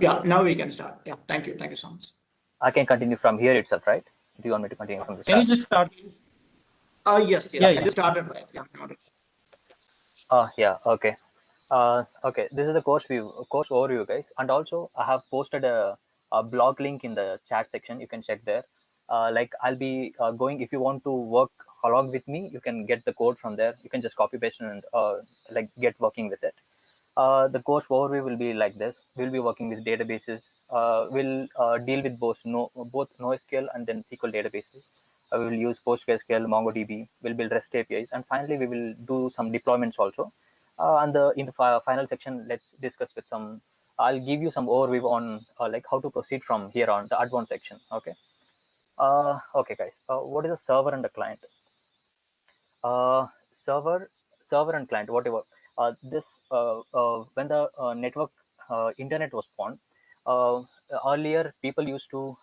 Yeah, now we can start. Yeah, thank you. Thank you so much. I can continue from here itself, right? Do you want me to continue from the Can you start? just start? Yes, Yeah, I yeah. just started, right? Yeah, notice. Yeah, okay. Okay, this is the course overview, guys. And also, I have posted a blog link in the chat section. You can check there. Like I'll be going. If you want to work along with me, you can get the code from there. You can just copy paste and like get working with it. The course overview will be like this. We'll be working with databases. We'll deal with both NoSQL and then SQL databases. We will use PostgreSQL, MongoDB. We'll build REST APIs, and finally we will do some deployments also. And in the final section, let's discuss with some. I'll give you some overview on like how to proceed from here on the advanced section. Okay. Okay, guys. What is a server and a client? uh, server server and client, whatever. This When the network internet was born, uh, earlier people used to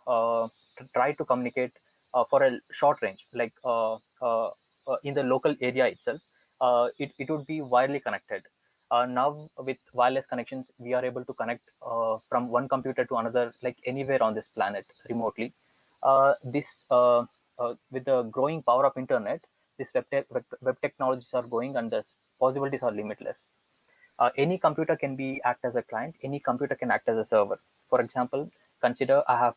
try to communicate for a short range, like in the local area itself. It would be wirely connected. Now with wireless connections, we are able to connect from one computer to another, like anywhere on this planet remotely. This With the growing power of internet, these web technologies are going, and the possibilities are limitless. Any computer can be act as a client. Any computer can act as a server. For example, consider I have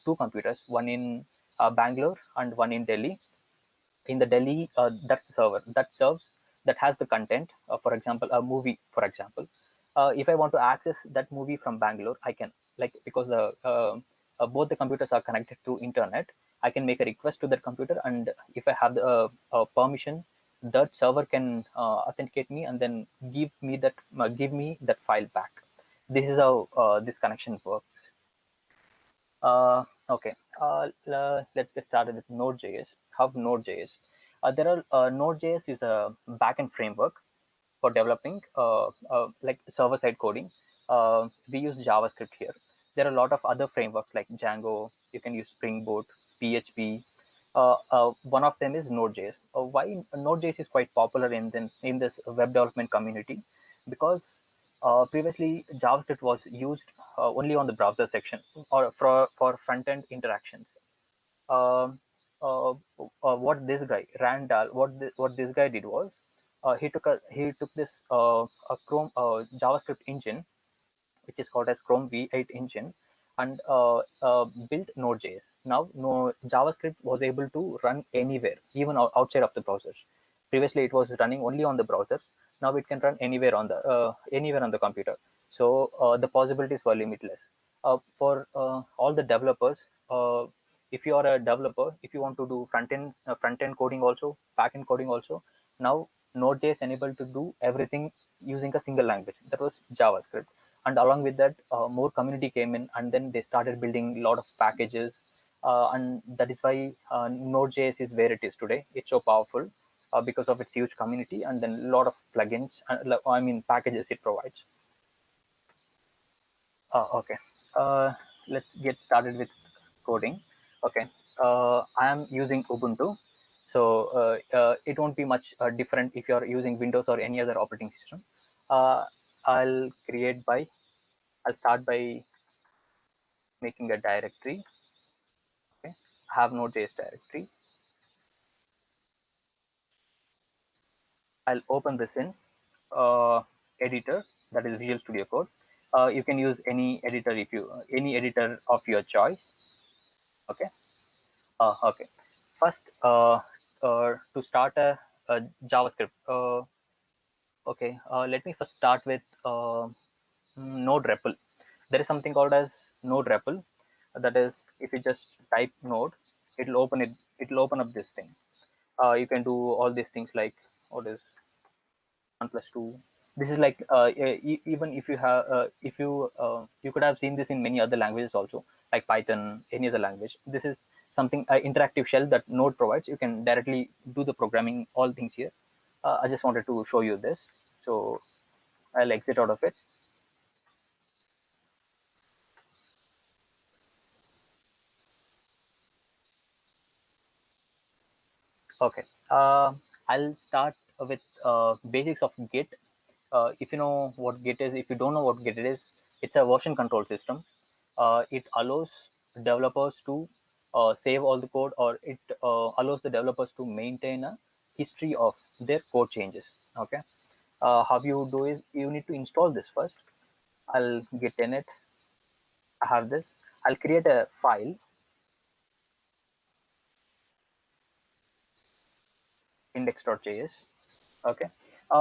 two computers, one in Bangalore and one in Delhi. In the Delhi, that's the server that serves, that has the content. For example, a movie. For example, if I want to access that movie from Bangalore, I can, like, because both the computers are connected through internet. I can make a request to that computer, and if I have the permission, that server can authenticate me and then give me that file back. This is how this connection works. Okay, let's get started with Node.js. How Node.js? Node.js is a backend framework for developing like server-side coding. We use JavaScript here. There are a lot of other frameworks like Django. You can use Spring Boot, PHP. One of them is Node.js. Why Node.js is quite popular in this web development community? Because previously JavaScript was used only on the browser section or for front-end interactions. Um what this guy Randall, what this guy did was, he took this a Chrome JavaScript engine, which is called as Chrome V8 engine, and built Node.js. Now, no, JavaScript was able to run anywhere, even outside of the browsers. Previously, it was running only on the browsers. Now it can run anywhere on the computer. So the possibilities were limitless. For all the developers, if you are a developer, if you want to do front end coding also, back end coding also, now Node.js enabled to do everything using a single language, that was JavaScript. And along with that, more community came in, and then they started building a lot of packages, and that is why Node.js is where it is today. It's so powerful because of its huge community, and then a lot of plugins, packages it provides. Okay, let's get started with coding. Okay, I am using Ubuntu, so it won't be much different if you're using Windows or any other operating system. uh, I'll create by I'll start by making a directory. Okay, I have Node.js directory. I'll open this in editor, that is Visual Studio Code. You can use any editor, any editor of your choice. Okay. Okay. First, to start a JavaScript. Okay. Let me first start with Node REPL. There is something called as Node REPL. That is, if you just type Node, it'll open it. It'll open up this thing. You can do all these things, like what is 1+2. This is like even if you have you could have seen this in many other languages also, like Python, any other language. This is something interactive shell that Node provides. You can directly do the programming, all things here. I just wanted to show you this, so I'll exit out of it. Okay, I'll start with basics of Git. If you know what Git is, if you don't know what Git is, It's a version control system. It allows developers to save all the code, or it allows the developers to maintain a history of their code changes. Okay. How you do is you need to install this first. I'll git init. I have this. I'll create a file, index.js. Okay.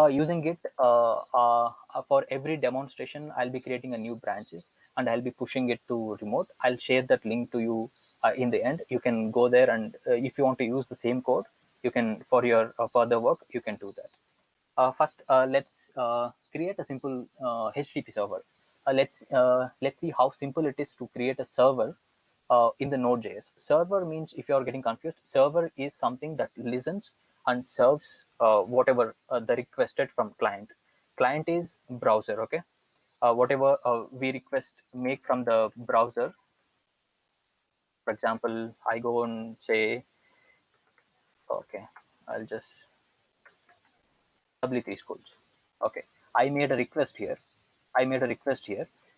Using it for every demonstration, I'll be creating a new branches and I'll be pushing it to remote. I'll share that link to you in the end. You can go there, and if you want to use the same code, you can, for your further work, you can do that. First, let's create a simple HTTP server. Let's see how simple it is to create a server in the Node.js. Server means, if you are getting confused, server is something that listens and serves whatever the requested from client. Client is browser. Okay. Whatever we request make from the browser. For example, I go and say, okay, I'll just W3 schools. Okay, I made a request here.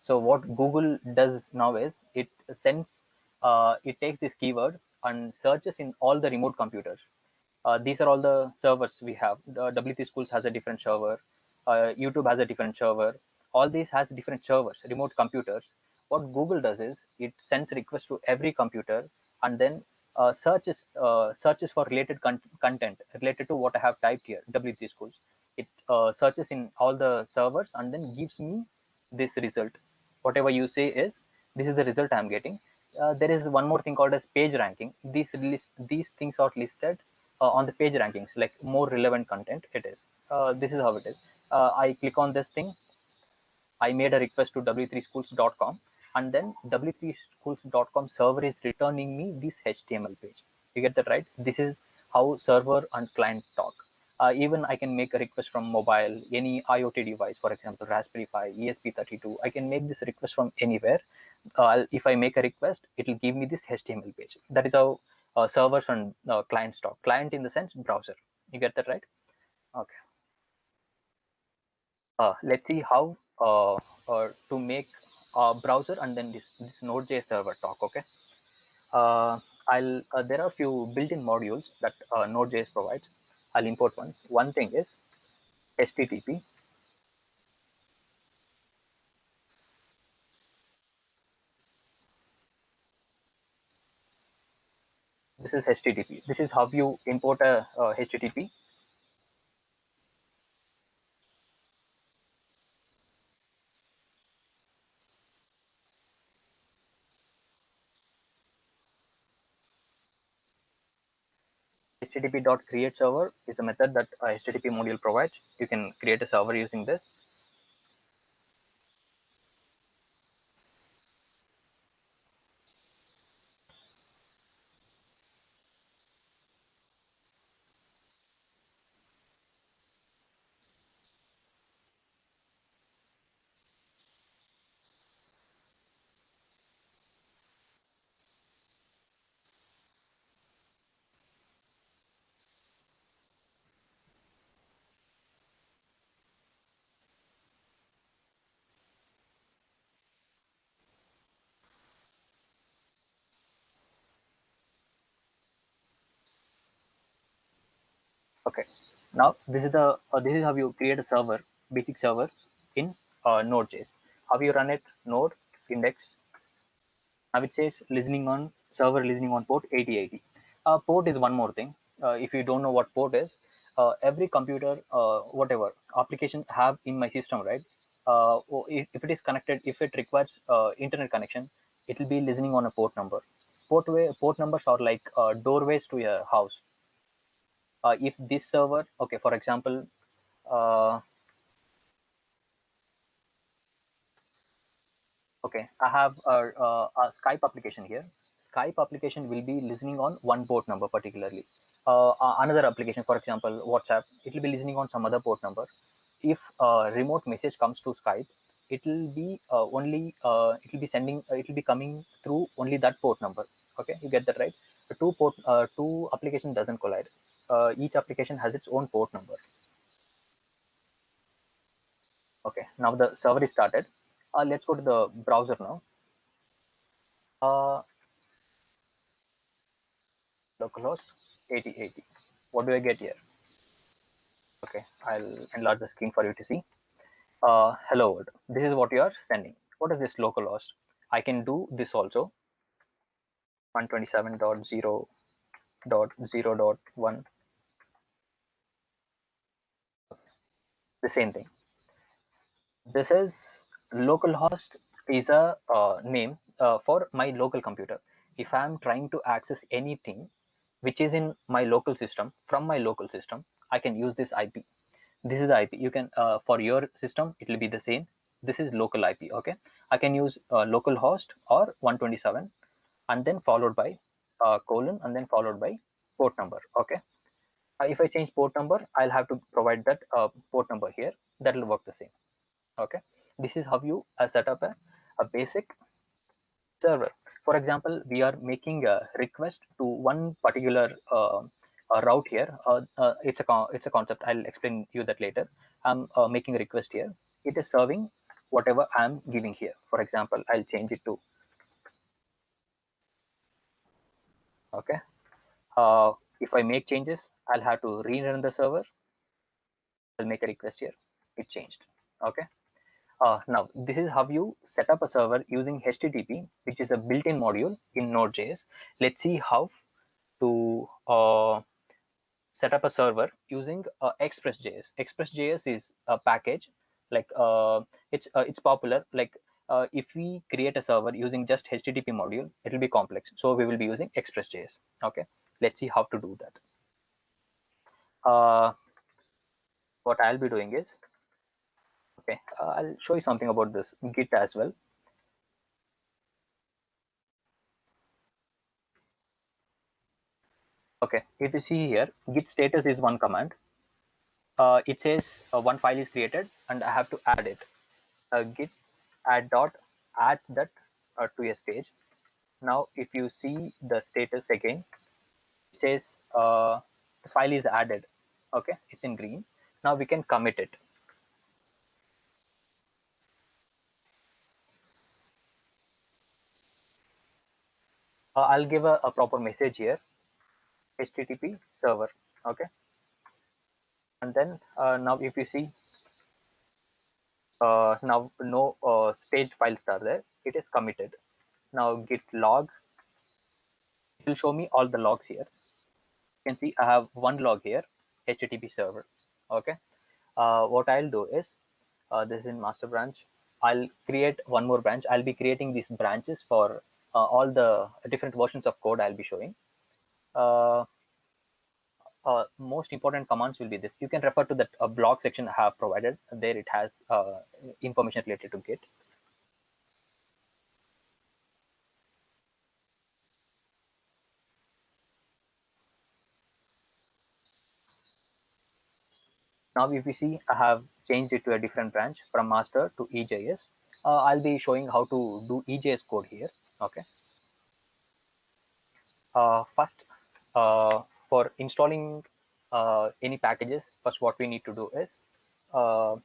So what Google does now is it sends, it takes this keyword and searches in all the remote computers. These are all the servers we have. The W3 schools has a different server. YouTube has a different server. All these has different servers, remote computers. What Google does is it sends requests to every computer, and then searches for related content related to what I have typed here, W3 schools. It searches in all the servers and then gives me this result. Whatever you say is, this is the result I'm getting. There is one more thing called as page ranking. These things are listed on the page rankings, like more relevant content it is. This is how it is. I click on this thing. I made a request to w3schools.com, and then w3schools.com server is returning me this HTML page. You get that, right? This is how server and client talk. Even I can make a request from mobile, any IoT device, for example, Raspberry Pi, ESP32. I can make this request from anywhere. If I make a request, it will give me this HTML page. That is how servers and clients talk. Client in the sense browser. You get that, right? Okay. Let's see how to make a browser and then this Node.js server talk. Okay. There are a few built-in modules that Node.js provides. I'll import one. One thing is HTTP. This is HTTP. This is how you import a HTTP. HTTP.create server is a method that HTTP module provides. You can create a server using this. Okay. Now this is how you create a server, basic server in Node.js. How you run it? Node index. Now it says listening on server, listening on port 8080. Port is one more thing. If you don't know what port is, every computer, whatever application have in my system, right? If it is connected, if it requires internet connection, it will be listening on a port number. Port numbers are like doorways to a house. If this server, okay, for example, uh, okay, I have a Skype application here. Skype application will be listening on one port number particularly. Another application, for example, WhatsApp, it will be listening on some other port number. If a remote message comes to Skype, it will be it will be sending, it will be coming through only that port number. Okay, you get that, right? The two application doesn't collide. Each application has its own port number. Okay, now the server is started. Let's go to the browser now. Localhost 8080. What do I get here? Okay, I'll enlarge the screen for you to see. Hello world. This is what you are sending. What is this localhost? I can do this also. 127.0.0.1. The same thing. This is localhost is a name for my local computer. If I'm trying to access anything which is in my local system, from my local system, I can use this IP. This is the IP. You can for your system it will be the same. This is local IP. Okay, I can use localhost or 127 and then followed by colon and then followed by port number. Okay, if I change port number, I'll have to provide that port number here. That will work the same. Okay, this is how you set up a basic server. For example, we are making a request to one particular route here. It's a concept. I'll explain you that later. I'm making a request here. It is serving whatever I'm giving here. For example, I'll change it to okay. If I make changes, I'll have to rerun the server. I'll make a request here. It changed. Okay. Now, this is how you set up a server using HTTP, which is a built-in module in Node.js. Let's see how to set up a server using Expressjs. Expressjs is a package like it's popular. Like if we create a server using just HTTP module, it will be complex. So we will be using Expressjs. Okay, let's see how to do that. What I'll be doing is okay. I'll show you something about this Git as well. Okay, if you see here, git status is one command. It says one file is created and I have to add it. Git add dot add that to a stage. Now, if you see the status again, it says the file is added. Okay, it's in green. Now we can commit it. I'll give a proper message here, HTTP server. Okay, and then now if you see now no staged files are there. It is committed. Now git log, it will show me all the logs here. You can see I have one log here, HTTP server. Okay, what I'll do is this is in master branch. I'll create one more branch. I'll be creating these branches for all the different versions of code I'll be showing. uh, Most important commands will be this. You can refer to that blog section I have provided. There it has information related to Git. Now if you see, I have changed it to a different branch from master to EJS. I'll be showing how to do EJS code here. Okay. First, for installing any packages, first what we need to do is uh,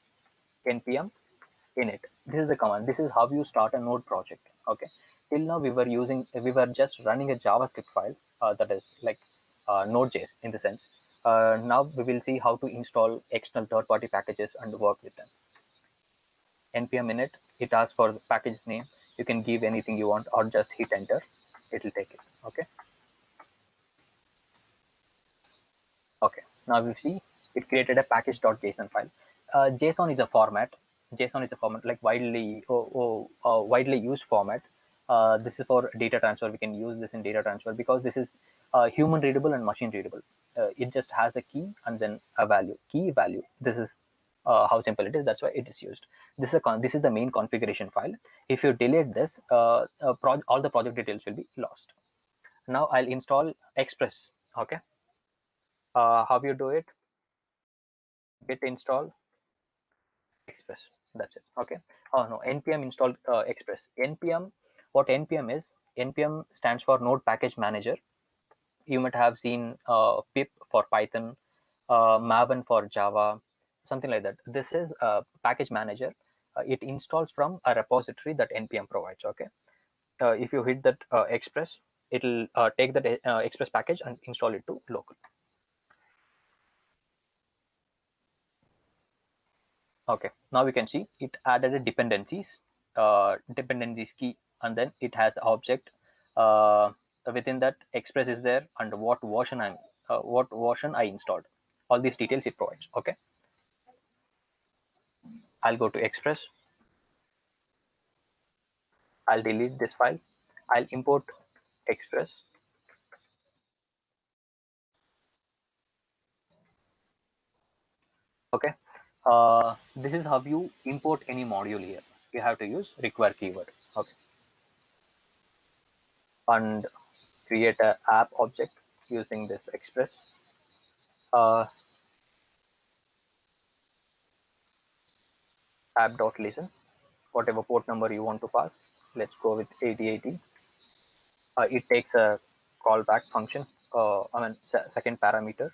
npm init. This is the command. This is how you start a node project. Okay, till now we were just running a JavaScript file that is like node.js in the sense. Now we will see how to install external third-party packages and work with them. Npm init, it asks for the package name. You can give anything you want or just hit enter. It will take it. Okay. Okay, now you see it created a package.json file. JSON is a format. JSON is a format like widely used format. This is for data transfer. We can use this in data transfer because this is human readable and machine readable. It just has a key and then a value, key value. This is how simple it is. That's why it is used. This is the main configuration file. If you delete this, all the project details will be lost. Now I'll install Express. Okay. How you do it? Git install Express. That's it. Okay. Oh no, npm install Express. Npm, what npm is? Npm stands for Node Package Manager. You might have seen pip for Python, Maven for Java, something like that. This is a package manager. it installs from a repository that npm provides. Okay, if you hit that express, it'll take that express package and install it to local. Okay, now we can see it added a dependencies key, and then it has object within that express is there, and what version I installed. All these details it provides. Okay, I'll go to express. I'll delete this file. I'll import express. Okay, this is how you import any module here. You have to use require keyword. Okay, and create a app object using this express. uh, App.listen, whatever port number you want to pass. Let's go with 8080. It takes a callback function, second parameter.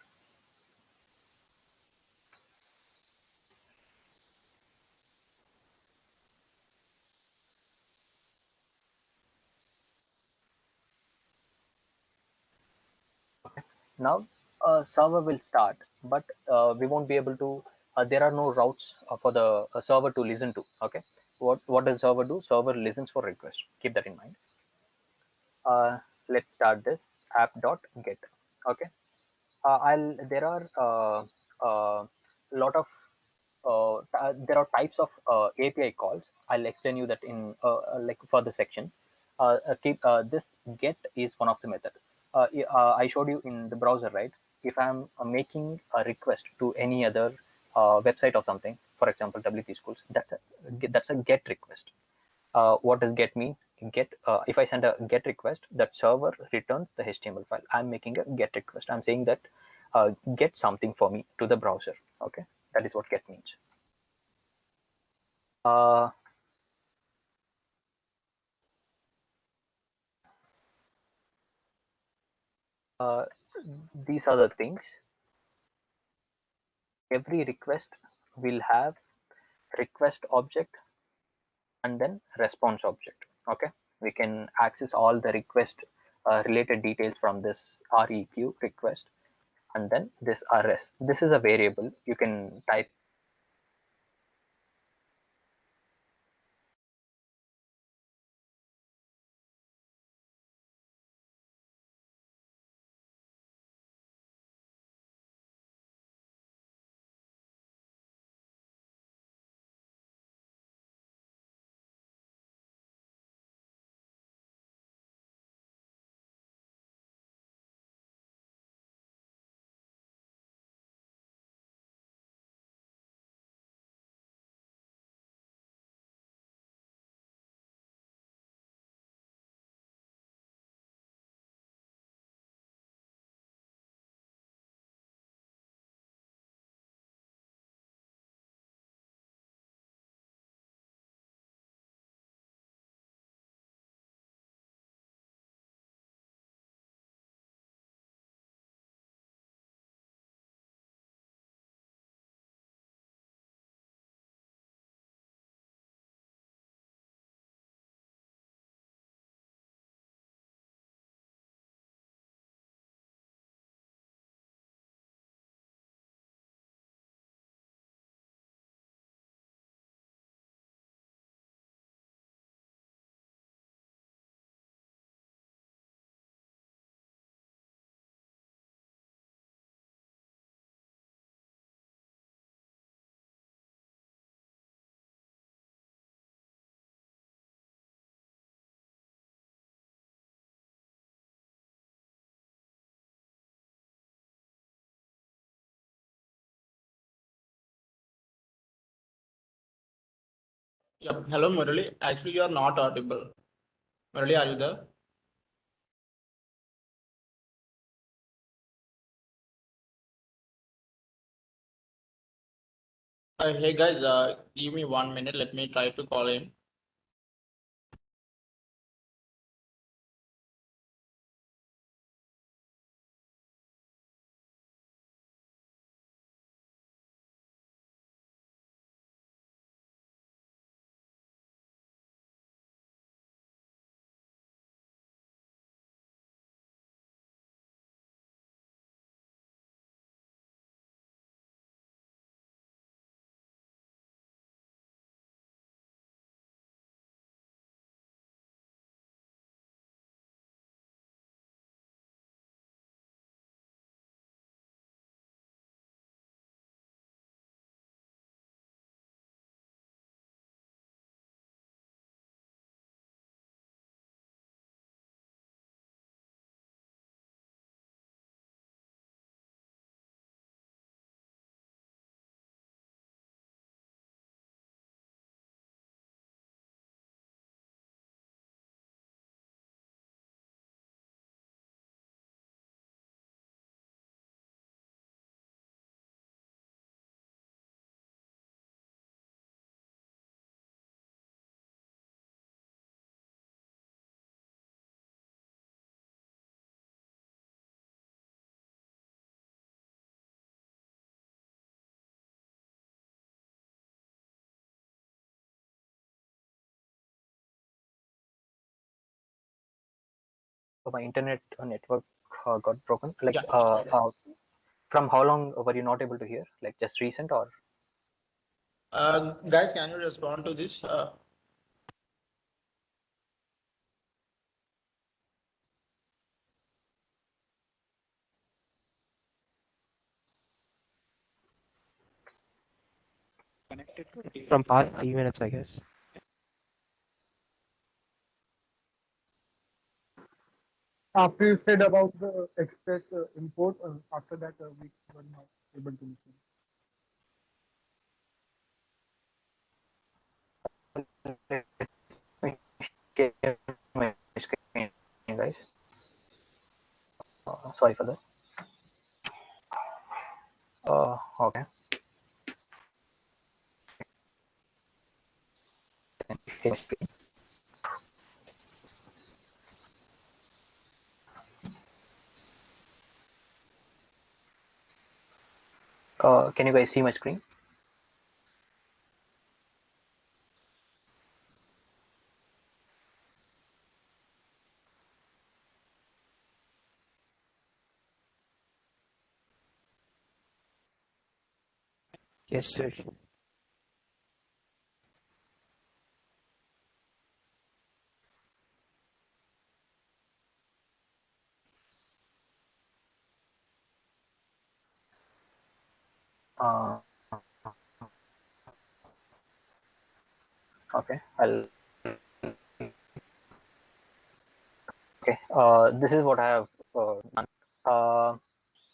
Now server will start, but we won't be able to, there are no routes for the server to listen to. Okay, what does server do? Server listens for request. Keep that in mind. Let's start this app.get. Okay, I'll there are lot of there are types of API calls. I'll explain you that in like further section. Keep this get is one of the method. I showed you in the browser, right? If I'm making a request to any other website or something, for example WP schools, that's a get request. What does get mean? Get if I send a get request, that server returns the HTML file. I'm making a get request. I'm saying that get something for me to the browser. Okay, that is what get means. uh, uh, these are the things. Every request will have request object and then response object. Okay, we can access all the request related details from this req request, and then this rs. This is a variable. You can type. Yeah. Hello, Murali. Actually, you are not audible. Murali, are you there? Hey guys, give me 1 minute. Let me try to call him. my internet network got broken. Like, Yeah. from how long were you not able to hear? Like just recent or? Guys, can you respond to this? From past 3 minutes, I guess. After you said about the express import, after that we were not able to listen. Share my screen, guys. Sorry for that. Okay. Can you guys see my screen? Yes, sir. Uh, okay. Okay. This is what I have done.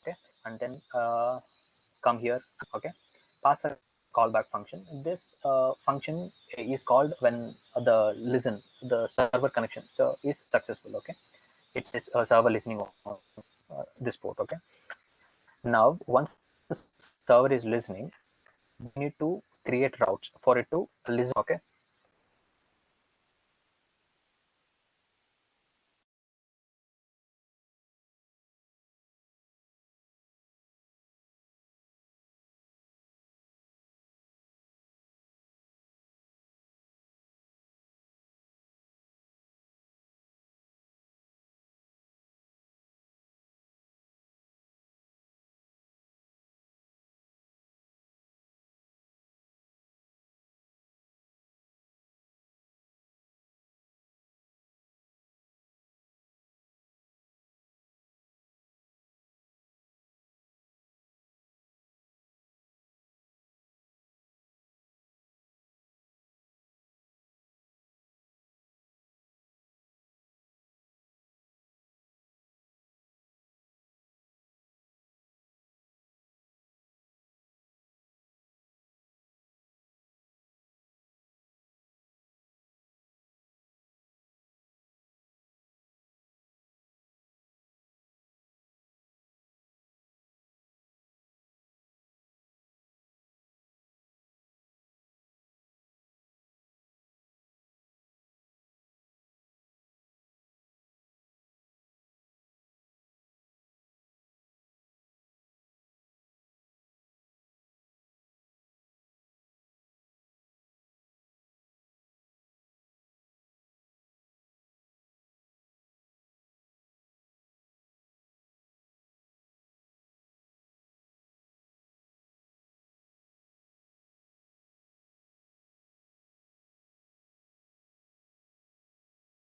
Okay, and then come here. Okay, pass a callback function. This function is called when the server connection is successful. Okay, it's this server listening on this port. Okay, now once the server is listening, we need to create routes for it to listen. Okay,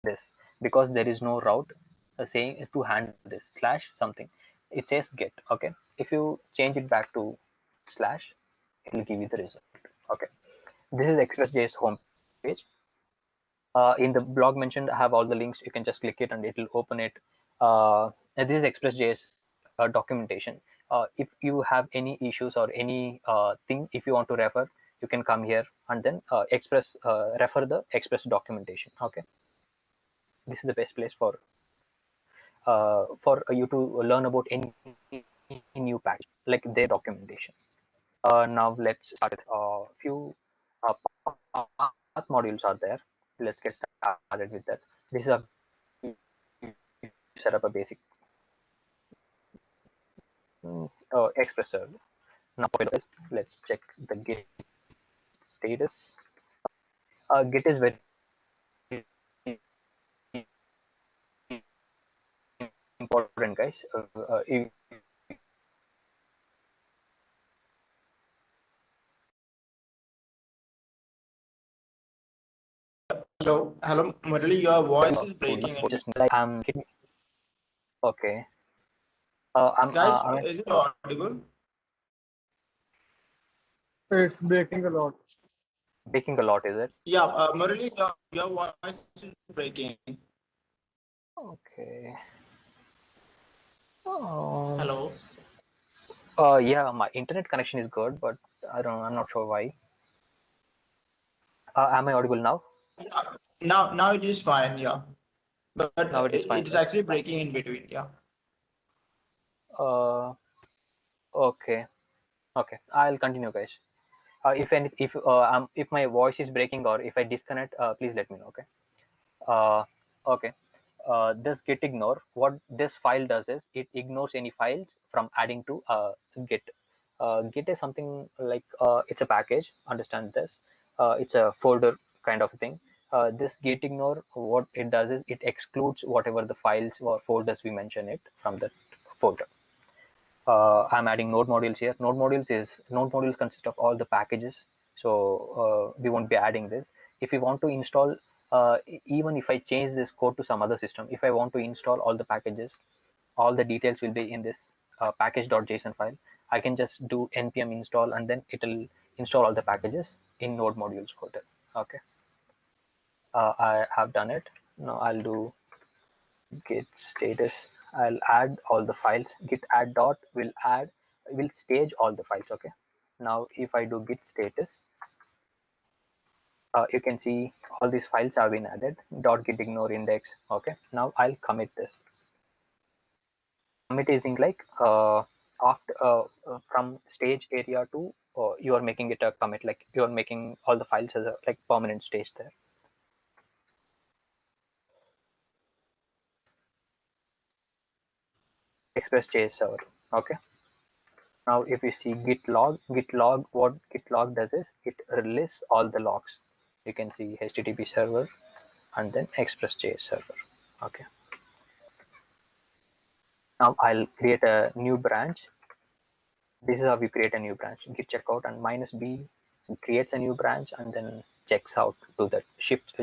this because there is no route saying to handle this slash something. It says get. Okay, if you change it back to slash, it will give you the result. Okay, this is Expressjs home page. In the blog mentioned, I have all the links. You can just click it and it will open it. And this is Expressjs documentation. If you have any issues or any thing, if you want to refer, you can come here and then refer the Express documentation. Okay, this is the best place for you to learn about any new patch, like their documentation. Now let's start with a few path modules are there. Let's get started with that. This is a set up a basic Express server. Now let's check the Git status. Git is very important, guys. Hello, Murali, your voice is breaking. Just like okay. Guys, I'm is it audible? It's breaking a lot. breaking a lot, is it? Yeah, Murali, your voice is breaking. Okay. Hello. Yeah, my internet connection is good, but I'm not sure why. Am I audible now? Now it is fine. Yeah, but Now it is fine, it is right? actually breaking in between. Yeah. Okay. Okay. I'll continue, guys. If my voice is breaking or if I disconnect, please let me know. Okay. Uh, okay. This git ignore, what this file does is it ignores any files from adding to git. Git is something like it's a package, understand this. It's a folder kind of thing. This git ignore, what it does is it excludes whatever the files or folders we mention it from that folder. I'm adding node modules here. Node modules consist of all the packages, so we won't be adding this. If we want to install, even if I change this code to some other system, if I want to install all the packages, all the details will be in this package.json file. I can just do npm install and then it'll install all the packages in node modules folder. Okay, I have done it. Now I'll do git status. I'll add all the files. Git add dot will stage all the files. Okay, now if I do git status, you can see all these files have been added. Dot git ignore index. Okay, now I'll commit this. Commit is in like after from stage area to you are making it a commit, like you are making all the files as a like permanent stage there. Expressjs server. Okay, now if you see git log, what git log does is it lists all the logs. You can see HTTP server and then Expressjs server. Okay, now I'll create a new branch. This is how we create a new branch. Git checkout and -b creates a new branch and then checks out to that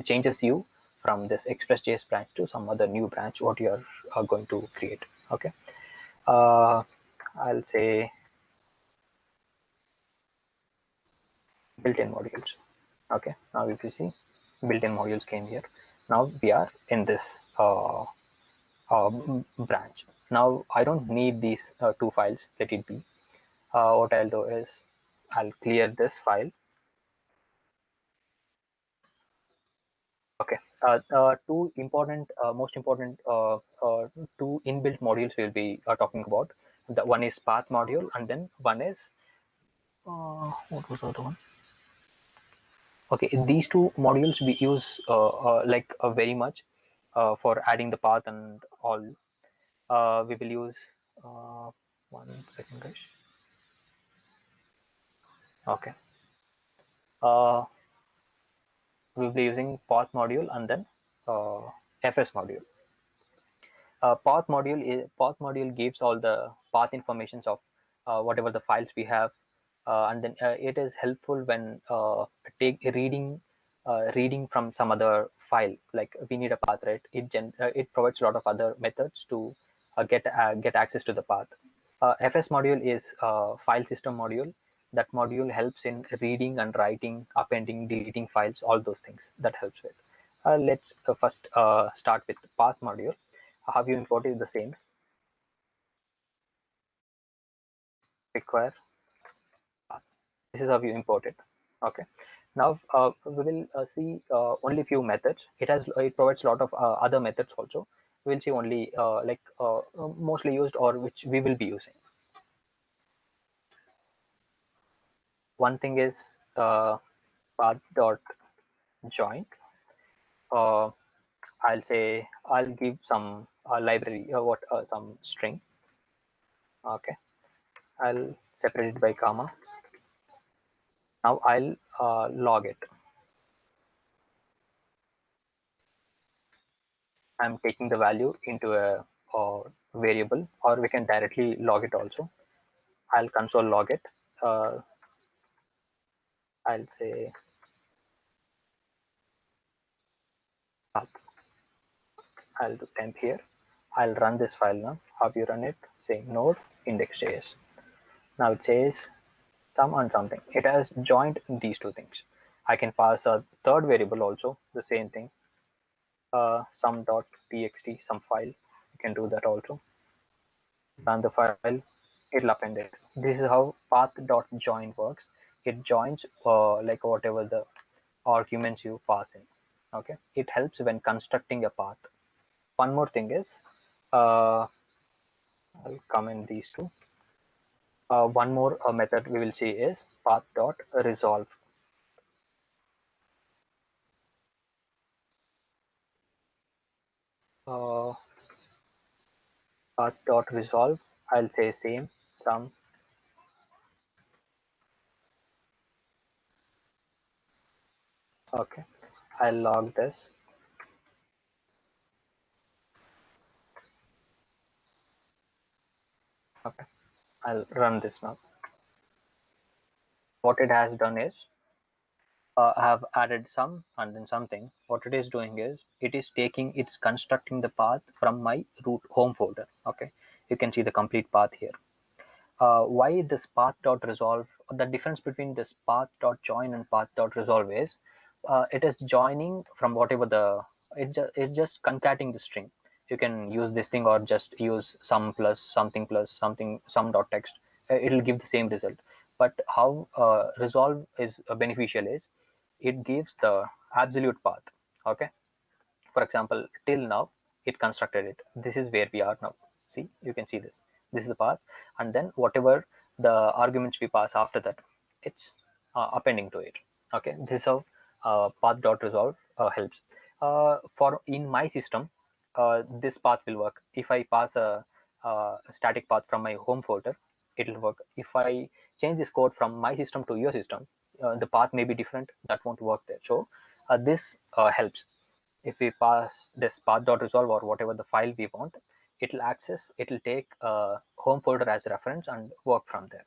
changes you from this Expressjs branch to some other new branch what you are going to create. Okay, I'll say built-in modules. Okay, now if you see built-in modules came here. Now we are in this branch. Now I don't need these two files, let it be. What I'll do is I'll clear this file. Okay, two important, most important two inbuilt modules we'll be talking about. The one is path module and then one is what was the other one? Okay, these two modules we use like very much for adding the path and all. We will use 1 second, guys. Okay, we'll be using path module and then fs module. Path module gives all the path informations of whatever the files we have, and then it is helpful when reading from some other file, like we need a path, right? It provides a lot of other methods to get access to the path. Fs module is file system module. That module helps in reading and writing, appending, deleting files, all those things that helps with. Let's first start with path module. Have you imported the same? Require path. This is how you import it. Okay. Now we will see only few methods. It provides a lot of other methods also. We'll see only mostly used or which we will be using. One thing is path.join. I'll say I'll give some library some string. Okay, I'll separate it by comma. Now I'll log it. I'm taking the value into a variable, or we can directly log it also. I'll console log it. I'll say path. I'll do temp here. I'll run this file now. How do you run it? Say node index.js. Now it says some and something. It has joined these two things. I can pass a third variable also, the same thing. Some.txt, some file. You can do that also. Run the file, it'll append it. This is how path.join works. It joins like whatever the arguments you pass in. Okay, it helps when constructing a path. One more thing is, I'll comment these two. One more method we will see is path.resolve. Path.resolve, I'll say same, some. Okay, I'll log this. Okay, I'll run this now. What it has done is, I have added some and then something. What it is doing is, it's constructing the path from my root home folder. Okay, you can see the complete path here. Why this path.resolve? The difference between this path.join and path.resolve is, it is joining from whatever it's just concatenating the string. You can use this thing or just use some plus something, some dot text. It'll give the same result. But how resolve is beneficial is, it gives the absolute path. Okay, for example, till now it constructed it. This is where we are now. See, you can see this is the path, and then whatever the arguments we pass after that, it's appending to it. Okay, this is how path.resolve helps. For in my system, this path will work. If I pass a static path from my home folder, it will work. If I change this code from my system to your system, the path may be different. That won't work there. So this helps. If we pass this path.resolve or whatever the file we want, it'll take home folder as reference and work from there.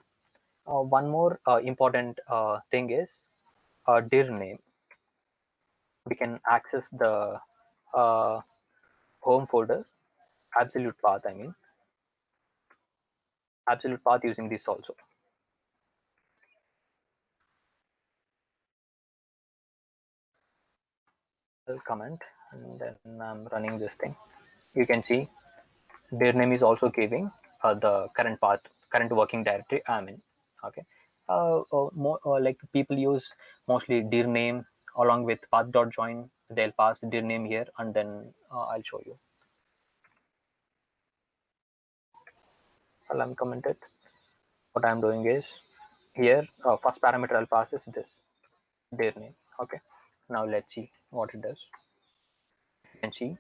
One more important thing is dir name. We can access the home folder absolute path, absolute path using this also. I'll comment and then I'm running this thing. You can see dir name is also giving the current path, current working directory I'm in. Okay, more like people use mostly dir name along with path.join. They'll pass dir name here, and then I'll show you. I'll uncomment it. What I'm doing is, here first parameter I'll pass is this dir name. Okay, now let's see what it does. You can see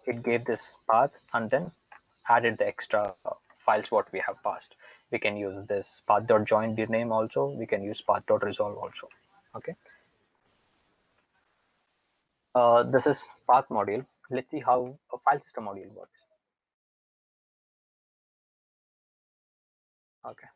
it gave this path and then added the extra files what we have passed. We can use this path.join dir name also. We can use path.resolve also. Okay. This is path module. Let's see how a file system module works. Okay.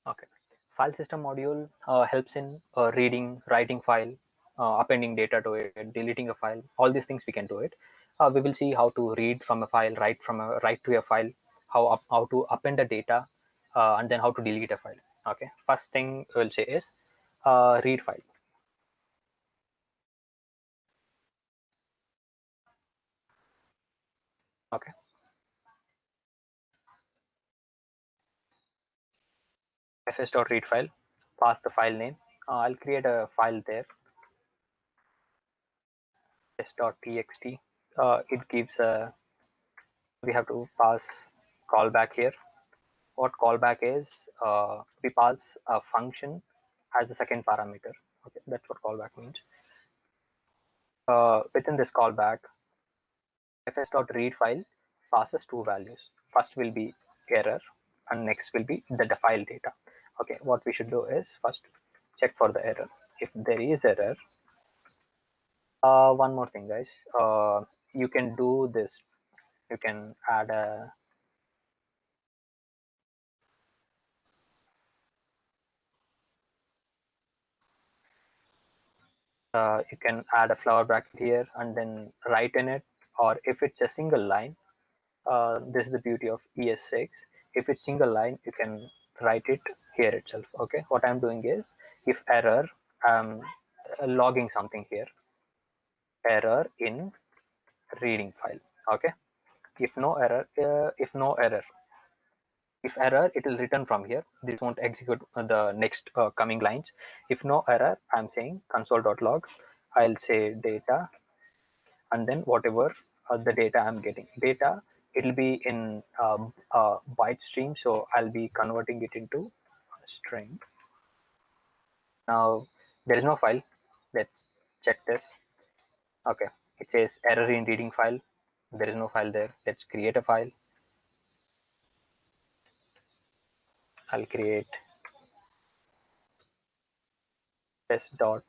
Okay. File system module helps in reading, writing file, appending data to it, deleting a file. All these things we can do it. We will see how to read from a file, write to a file, how to append the data, and then how to delete a file. Okay. First thing we'll say is read file. Okay. fs.read file. Pass the file name. I'll create a file there. s.txt. It gives a, we have to pass callback here. What callback is, we pass a function as the second parameter. Okay, that's what callback means. Within this callback, fs.read file passes two values. First will be error and next will be the file data. Okay, what we should do is first check for the error. If there is error, one more thing, guys, you can do this. You can add a you can add a flower bracket here and then write in it, or if it's a single line, this is the beauty of ES6. If it's single line, you can write it here itself. Okay, what I'm doing is, if error, I'm logging something here, error in reading file. Okay, if no error, if error, it will return from here. This won't execute the next coming lines. If no error, I'm saying console.log, I'll say data, and then whatever the data I'm getting. Data, it'll be in byte stream, so I'll be converting it into string. Now there is no file. Let's check this. Okay, it says error in reading file. There is no file there. Let's create a file. I'll create test.txt.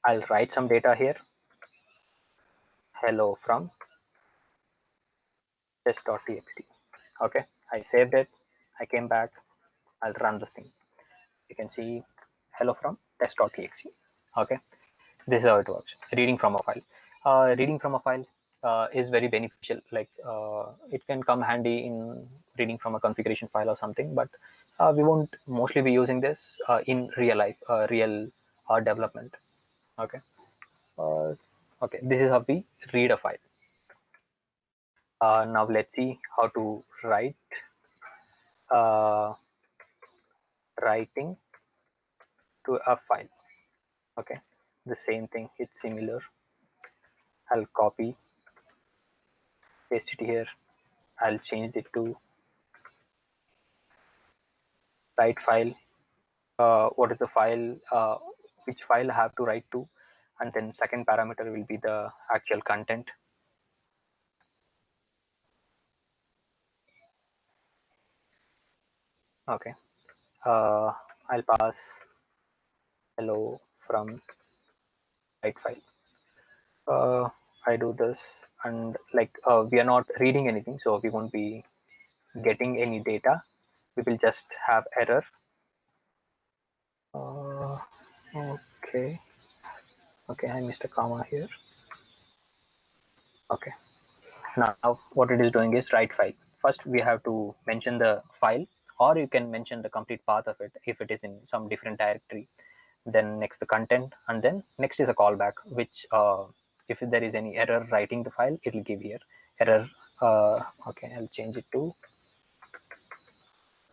I'll write some data here. Hello from test.txt. Okay, I saved it. I came back. I'll run this thing. You can see hello from test.txt. Okay, this is how it works. Reading from a file. Reading from a file is very beneficial. Like it can come handy in reading from a configuration file or something, but we won't mostly be using this in real life, real development. Okay. Okay, this is how we read a file. Now let's see how to write writing to a file. Okay, the same thing, it's similar. I'll copy, paste it here. I'll change it to write file. What is the file, which file I have to write to, and then second parameter will be the actual content. Okay, I'll pass hello from write file. I do this, and like we are not reading anything, so we won't be getting any data. We will just have error. Okay, I missed a comma here. Okay, now what it is doing is write file. First we have to mention the file, or you can mention the complete path of it if it is in some different directory. Then next the content, and then next is a callback, which if there is any error writing the file, it will give here error. Okay, I'll change it to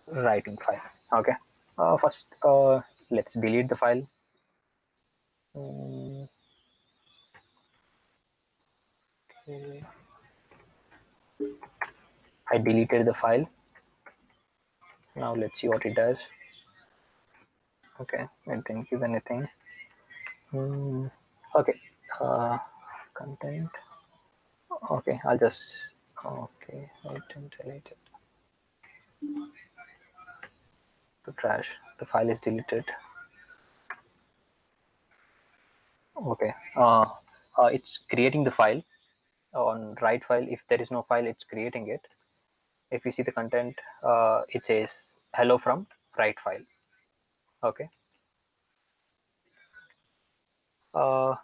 writing file. Okay, first let's delete the file. Okay. I deleted the file. Now let's see what it does. Okay, it didn't give anything. Okay, content. Okay, I'll just, okay, I didn't delete it. To trash, the file is deleted. Okay, it's creating the file on write file. If there is no file, it's creating it. If you see the content, it says hello from write file. Okay. I'll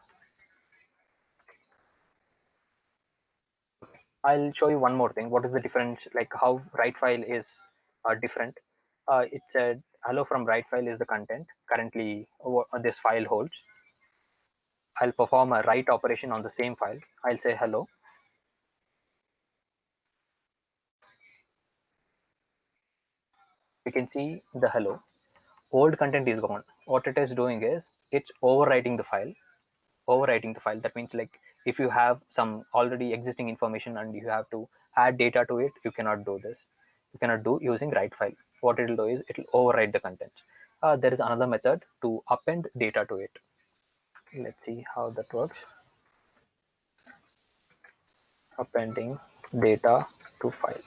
show you one more thing. What is the difference, like how write file is different. It said hello from write file is the content currently this file holds. I'll perform a write operation on the same file. I'll say hello. You can see the hello. Old content is gone. What it is doing is it's overwriting the file. That means, like, if you have some already existing information and you have to add data to it, you cannot do this. You cannot do using write file. What it will do is it will overwrite the content. there is another method to append data to it. Let's see how that works. Appending data to file.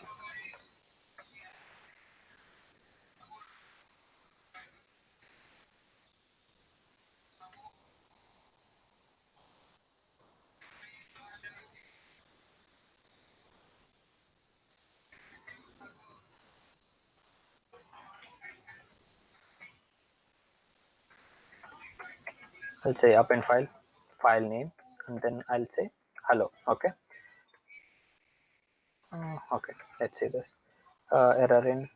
I'll say append file name, and then I'll say hello. Okay. Okay, let's see this. Error in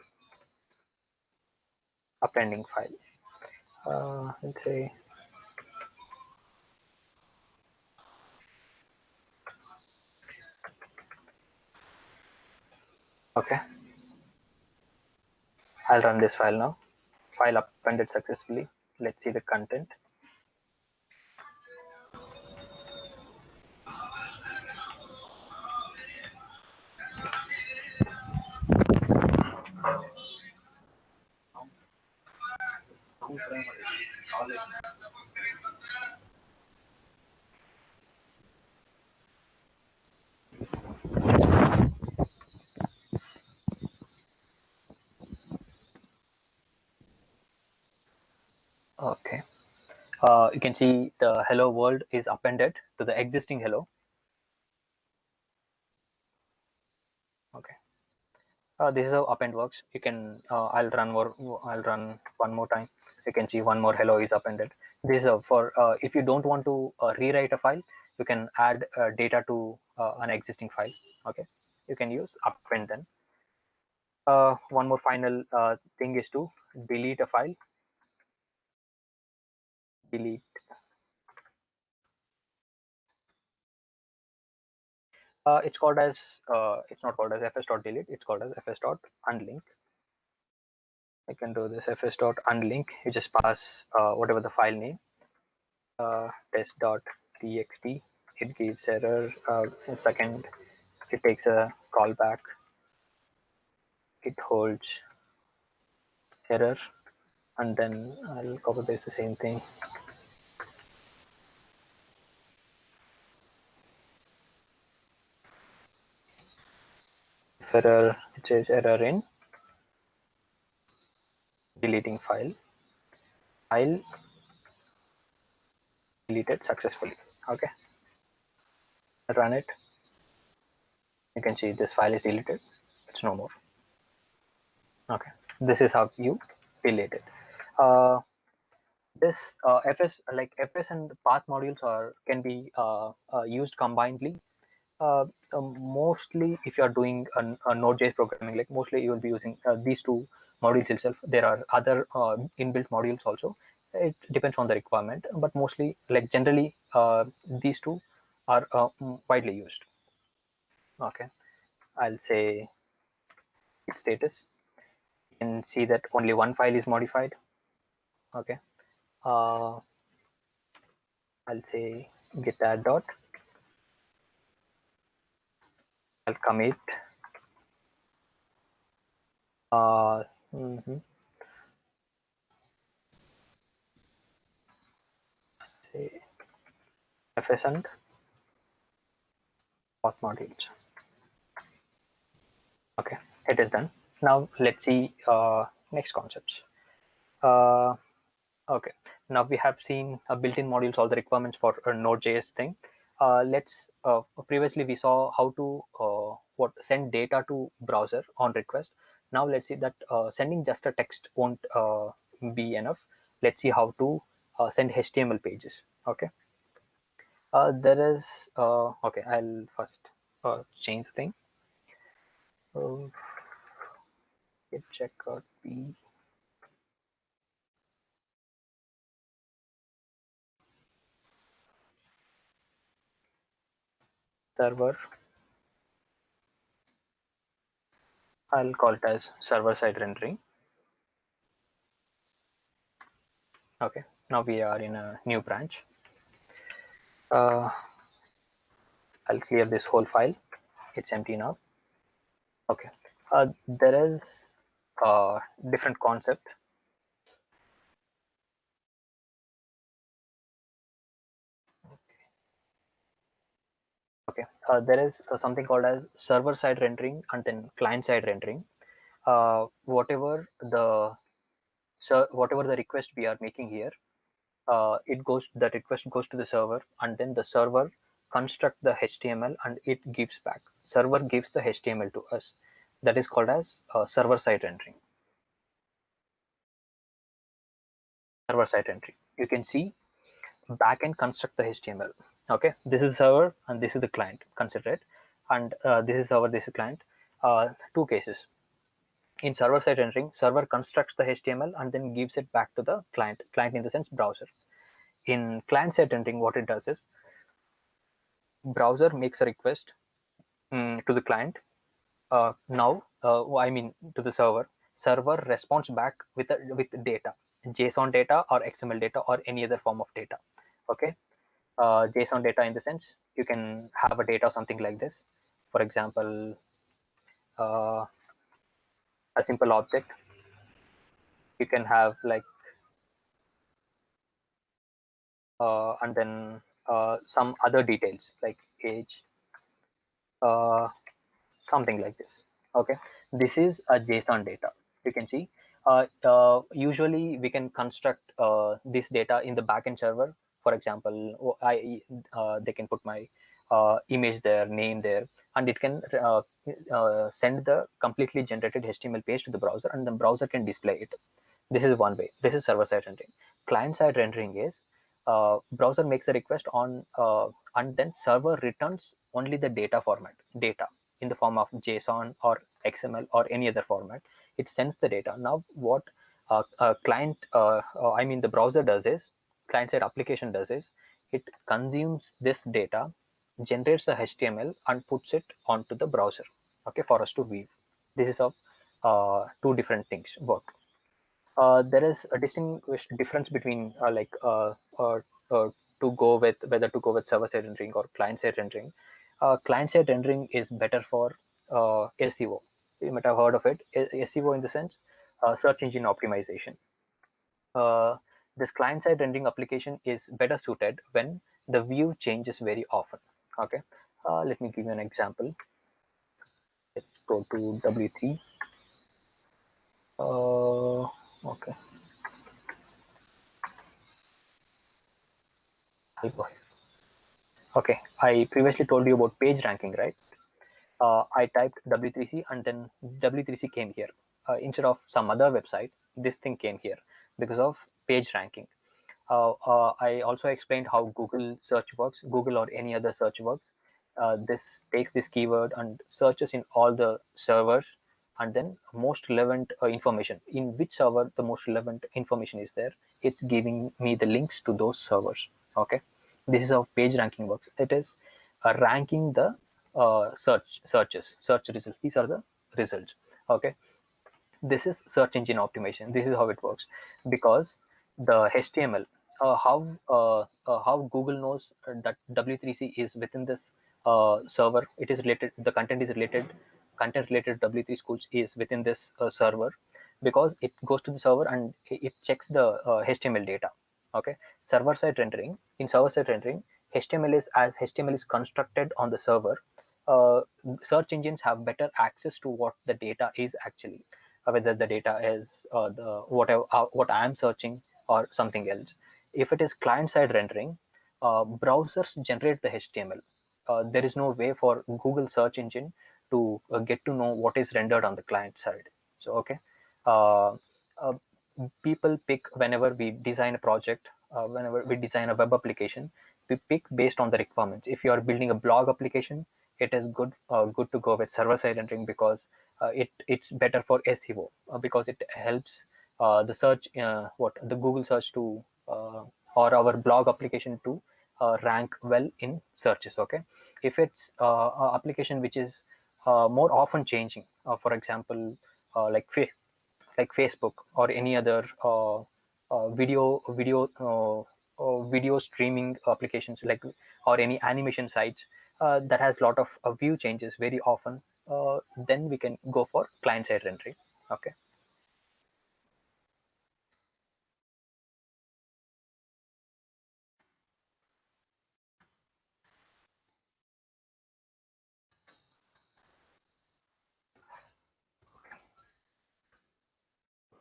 appending file. Let's say okay. I'll run this file now. File appended successfully. Let's see the content. Okay. You can see the hello world is appended to the existing hello. Okay. This is how append works. You can I'll run one more time. You can see one more hello is appended. This is for if you don't want to rewrite a file, you can add data to an existing file. Okay, you can use append then. One more final thing is to delete a file. Delete. It's called as it's not called as fs.delete. It's called as fs.unlink. I can do this fs.unlink. You just pass whatever the file name, test.txt. It gives error. In a second, it takes a callback. It holds error, and then I'll copy paste the same thing. Error, it says error in deleting file. File deleted successfully. Okay, run it. You can see this file is deleted. It's no more. Okay, this is how you delete it. This fs and path modules can be used combinedly. Mostly if you are doing a Node.js programming, like mostly you will be using these two modules itself. There are other inbuilt modules also. It depends on the requirement, but mostly, like generally, these two are widely used. Okay, I'll say its status. You can see that only one file is modified. Okay, I'll say git add dot. I'll commit. Say fs and path modules. Okay, it is done. Now let's see next concepts. Okay, now we have seen built-in modules, all the requirements for a Node.js thing. Let's previously we saw how to send data to browser on request. Now let's see that sending just a text won't be enough. Let's see how to send HTML pages. Okay, there is okay. I'll first change the thing. Git checkout p server. I'll call it as server-side rendering. Okay, now we are in a new branch. I'll clear this whole file. It's empty now. Okay, there is a different concept Okay, there is something called as server side rendering and then client side rendering. Whatever the request we are making here, the request goes to the server, and then the server constructs the HTML and it gives back. Server gives the HTML to us. That is called as server side rendering. Server side rendering. You can see backend construct the HTML. Okay, this is server and this is the client. Consider it, and this is server, this is client. Two cases. In server side rendering, server constructs the HTML and then gives it back to the client. Client in the sense browser. In client side rendering, what it does is browser makes a request to the client. I mean to the server. Server responds back with data, JSON data or XML data or any other form of data. Okay, JSON data in the sense you can have a data something like this. For example, a simple object. You can have like and then some other details like age, something like this. Okay, this is a JSON data. You can see usually we can construct this data in the backend server. For example, they can put my image there, name there, and it can send the completely generated HTML page to the browser, and the browser can display it. This is one way. This is server side rendering. Client side rendering is browser makes a request on and then server returns only the data format, data in the form of JSON or XML or any other format. It sends the data. Now what I mean the browser does is, client side application does is, it consumes this data, generates the HTML and puts it onto the browser, okay, for us to view. This is how two different things work. There is a distinguished difference between to go with whether to go with server side rendering or client side rendering. Client side rendering is better for SEO. You might have heard of it. SEO in the sense search engine optimization. This client side rendering application is better suited when the view changes very often. Okay, let me give you an example. Let's go to W3. Okay. Okay, I previously told you about page ranking, right? I typed W3C and then W3C came here. Instead of some other website, this thing came here because of page ranking. I also explained how Google search works, Google or any other search works. This takes this keyword and searches in all the servers, and then most relevant information. In which server the most relevant information is there, it's giving me the links to those servers. Okay, this is how page ranking works. It is ranking the search results. These are the results. Okay, this is search engine optimization. This is how it works, because the HTML, how Google knows that W3C is within this server. It is related, the content is related, content related W3 schools is within this server, because it goes to the server and it checks the HTML data. Okay, server side rendering. In server side rendering, HTML is constructed on the server. Search engines have better access to what the data is actually, whether the data is the whatever what I am searching or something else. If it is client side rendering, browsers generate the HTML. There is no way for Google search engine to get to know what is rendered on the client side. So okay, uh, uh, people pick whenever we design a project, whenever we design a web application, we pick based on the requirements. If you are building a blog application, it is good to go with server side rendering, because it's better for SEO, because it helps the search the Google search to or our blog application to rank well in searches. Okay, if it's a application which is more often changing, for example, like Facebook or any other video streaming applications, like, or any animation sites that has a lot of view changes very often, then we can go for client side rendering. Okay.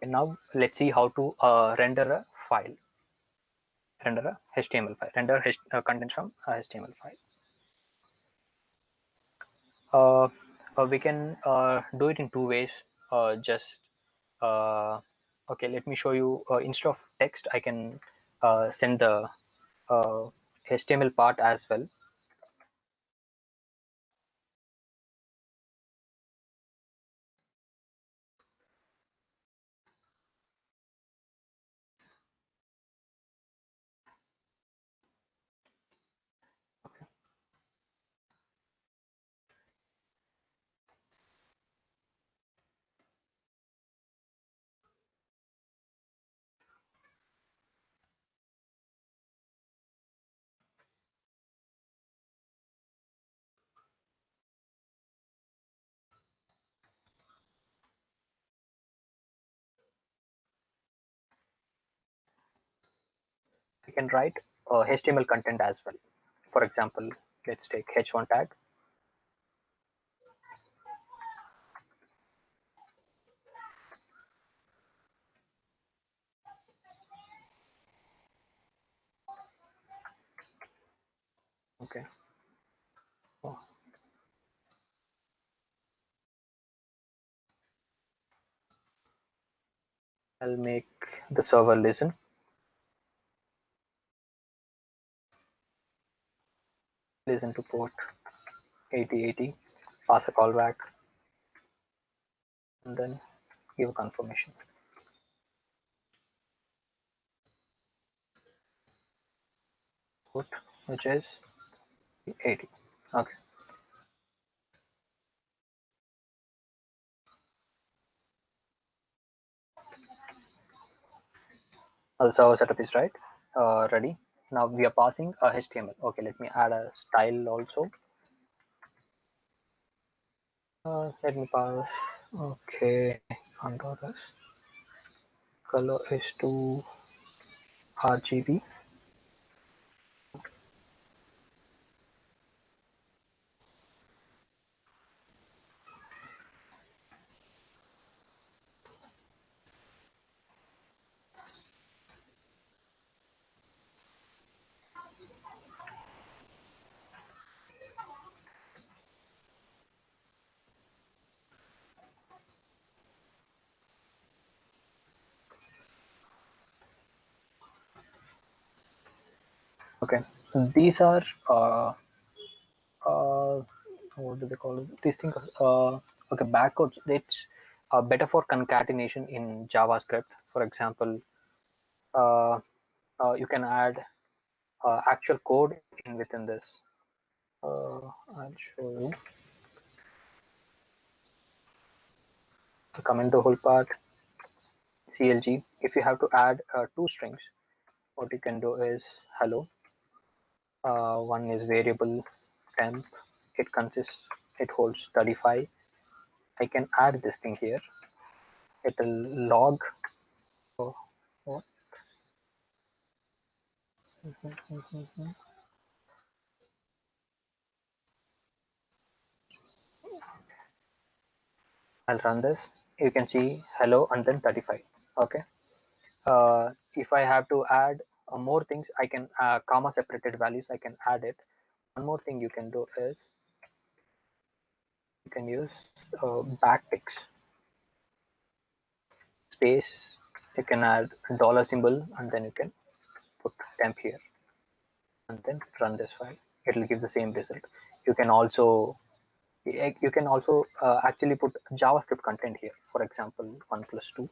And now let's see how to render a file, render a HTML file, render content from a HTML file. We can do it in two ways. Just okay, let me show you. Instead of text, I can send the HTML part as well. I can write HTML content as well. For example, let's take h1 tag. Okay. Oh. I'll make the server listen to port 8080, pass a callback, and then give a confirmation. Port which is 80. Okay. Now the server setup is right. Ready. Now we are passing a HTML. Okay, let me add a style also. Let me pass. Okay, under this color is to RGB. Okay, these are what do they call it? These things. Okay, backcodes. It's better for concatenation in JavaScript. For example, you can add actual code within this. I'll show you. Comment the whole part. CLG. If you have to add two strings, what you can do is hello. One is variable temp. It holds 35. I can add this thing here. It will log. Oh, what? I'll run this. You can see hello and then 35. Okay. If I have to add more things, I can comma separated values. I can add it. One more thing you can do is you can use backticks space. You can add dollar symbol and then you can put temp here and then run this file. It will give the same result. You can also actually put JavaScript content here. For example, 1+2.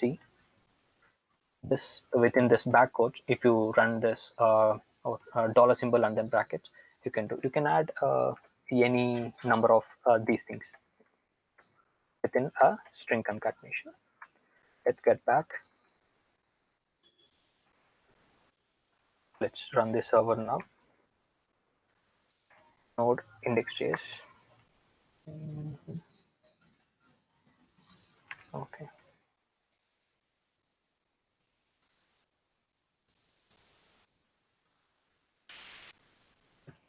See this within this backcode. If you run this dollar symbol and then brackets, you can add any number of these things within a string concatenation. Let's get back. Let's run this server now. Node index.js. Okay.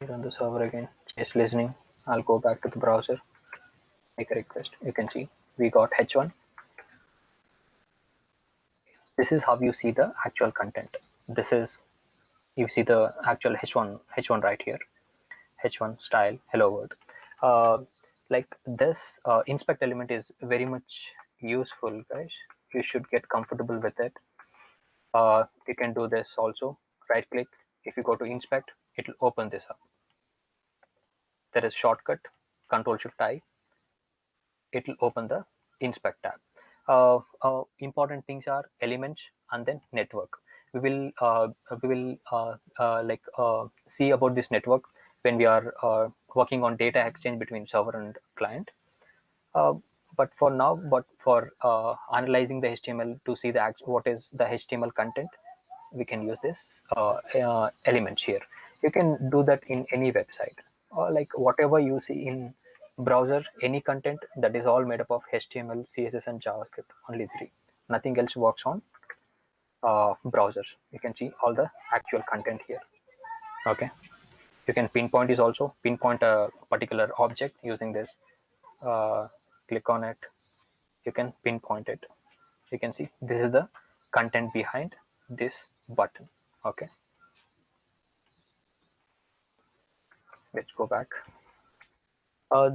Run the server again. Just listening. I'll go back to the browser. make a request. You can see we got h1. This is how you see the actual content. This is, you see the actual h1 right here, h1 style hello world. Like this inspect element is very much useful, guys. You should get comfortable with it. You can do this also. Right click. If you go to inspect, it will open this up. There is shortcut, Control Shift I. It will open the inspect tab. Important things are elements and then network. We will see about this network when we are working on data exchange between server and client. But for now, for analyzing the HTML to see the what is the HTML content, we can use this elements here. You can do that in any website, or like whatever you see in browser, any content, that is all made up of HTML, CSS and JavaScript, only three. Nothing else works on browsers. You can see all the actual content here. Okay, you can pinpoint is also pinpoint a particular object using this. Click on it, you can pinpoint it. You can see this is the content behind this button. Okay, let's go back.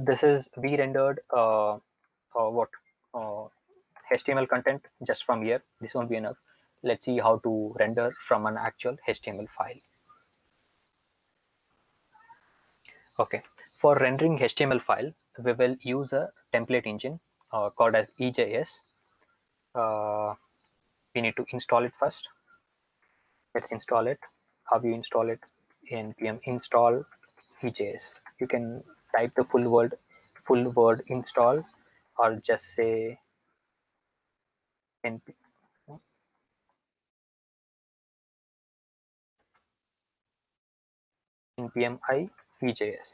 This is we rendered what HTML content just from here. This won't be enough. Let's see how to render from an actual HTML file. Okay, for rendering HTML file, we will use a template engine called as EJS. We need to install it first. Let's install it. How you install it? npm install EJS. You can type the full word install, or just say npm I EJS.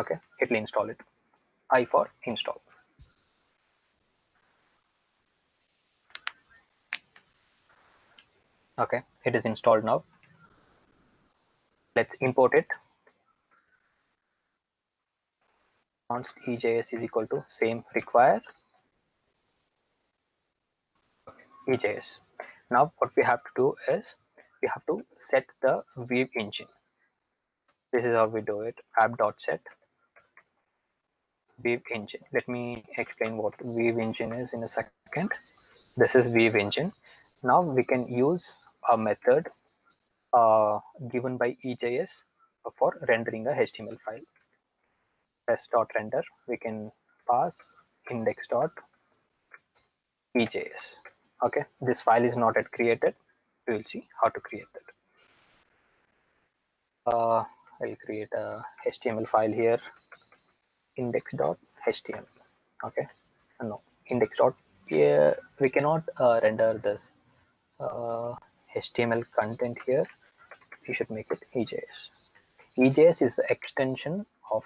Okay, it will install it. I for install. Okay, it is installed now. Let's import it. Const EJS is equal to same require EJS. Now what we have to do is we have to set the Weave engine. This is how we do it. App.set Weave engine. Let me explain what Weave engine is in a second. This is Weave engine. Now we can use a method given by EJS for rendering a HTML file. Test.render, we can pass index.EJS. Okay, this file is not yet created. We will see how to create that. I'll create a HTML file here, index.html. Okay, no, index. Here we cannot render this HTML content here. We should make it EJS. EJS is the extension of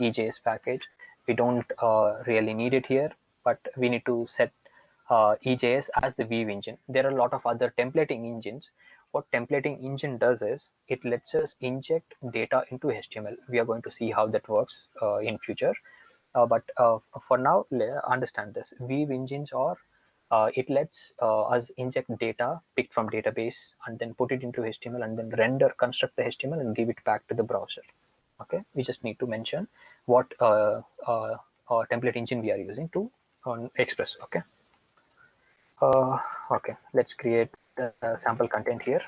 EJS package. We don't really need it here, but we need to set EJS as the Weave engine. There are a lot of other templating engines. What templating engine does is it lets us inject data into HTML. We are going to see how that works in future. But for now, understand this. Weave engines are it lets us inject data picked from database and then put it into HTML and then construct the HTML and give it back to the browser. Okay, we just need to mention what template engine we are using to express. Okay. Okay, let's create sample content here.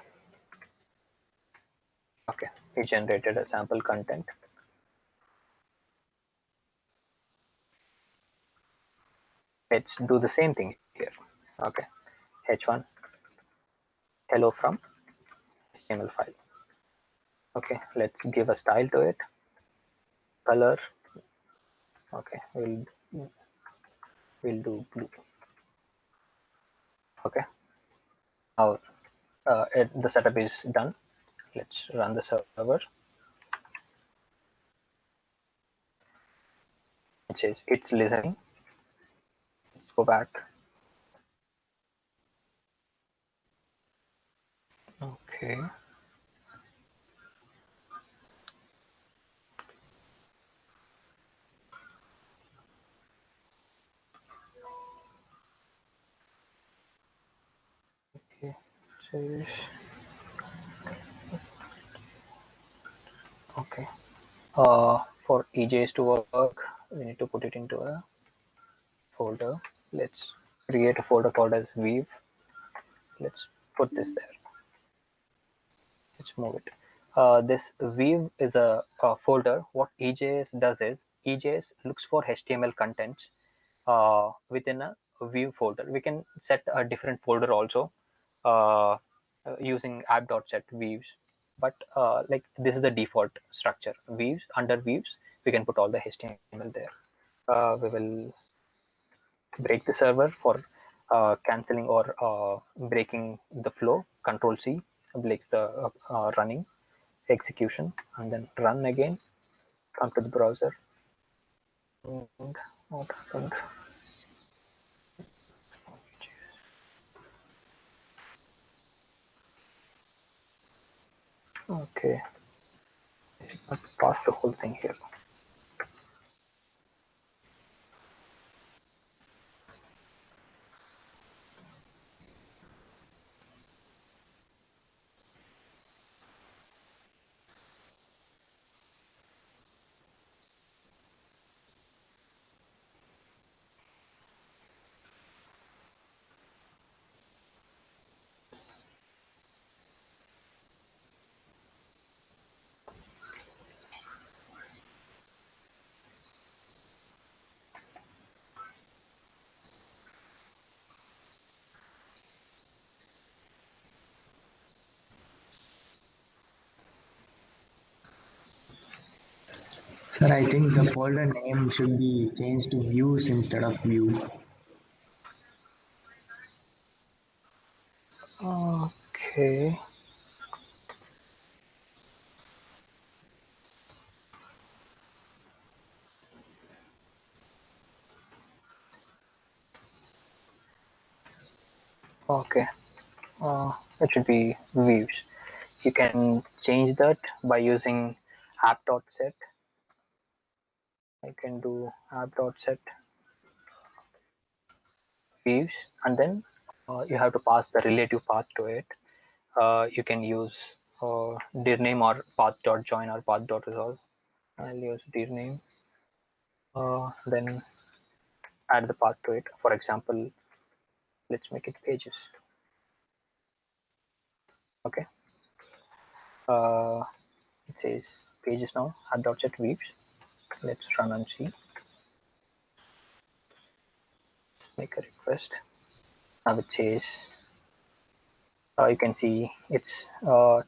Okay, we generated a sample content. Let's do the same thing here. Okay, h1 hello from HTML file. Okay, let's give a style to it. Color. Okay, we'll do blue. Okay, now the setup is done. Let's run the server. It says it's listening. Let's go back. Okay. is okay. For EJs to work, we need to put it into a folder. Let's create a folder called as weave. Let's put this there. Let's move it. This weave is a folder. What EJS does is EJS looks for HTML contents within a view folder. We can set a different folder also using app.set views, but like this is the default structure. Views, under views we can put all the HTML there. We will break the server for canceling or breaking the flow. Control C breaks the running execution, and then run again. Come to the browser. And what happened? Okay, I'll pass the whole thing here. Sir, I think the folder name should be changed to views instead of view. Okay. Okay. It should be views. You can change that by using app.set. I can do app.set views, and then you have to pass the relative path to it. You can use dir name or path.join or path.resolve. I'll use dir name. Then add the path to it. For example, let's make it pages. Okay. It says pages now. App.set views. Let's run and see. Let's make a request. Now it says you can see it's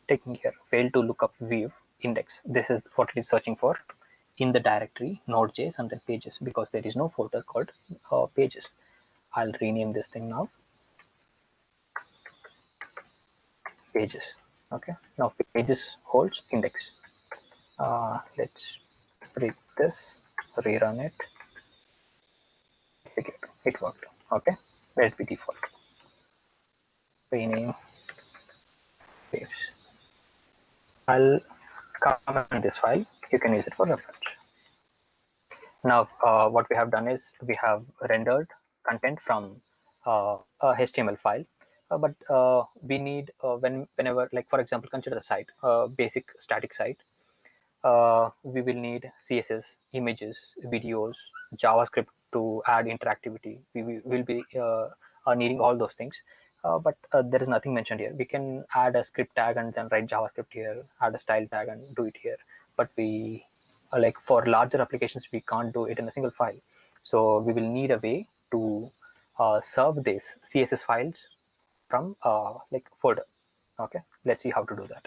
taking here failed to look up view index. This is what it is searching for in the directory NodeJs and then pages, because there is no folder called pages. I'll rename this thing now pages. Okay, now pages holds index. Let's break this, rerun it. It worked. Okay, let it be default. Rename pages. I'll comment this file. You can use it for reference. Now, what we have done is we have rendered content from a HTML file, but we need whenever, like for example, consider the site, basic static site. We will need CSS, images, videos, JavaScript to add interactivity. We will be needing all those things, but there is nothing mentioned here. We can add a script tag and then write JavaScript here, add a style tag and do it here. But we like for larger applications, we can't do it in a single file. So we will need a way to serve these CSS files from like folder. Okay, let's see how to do that.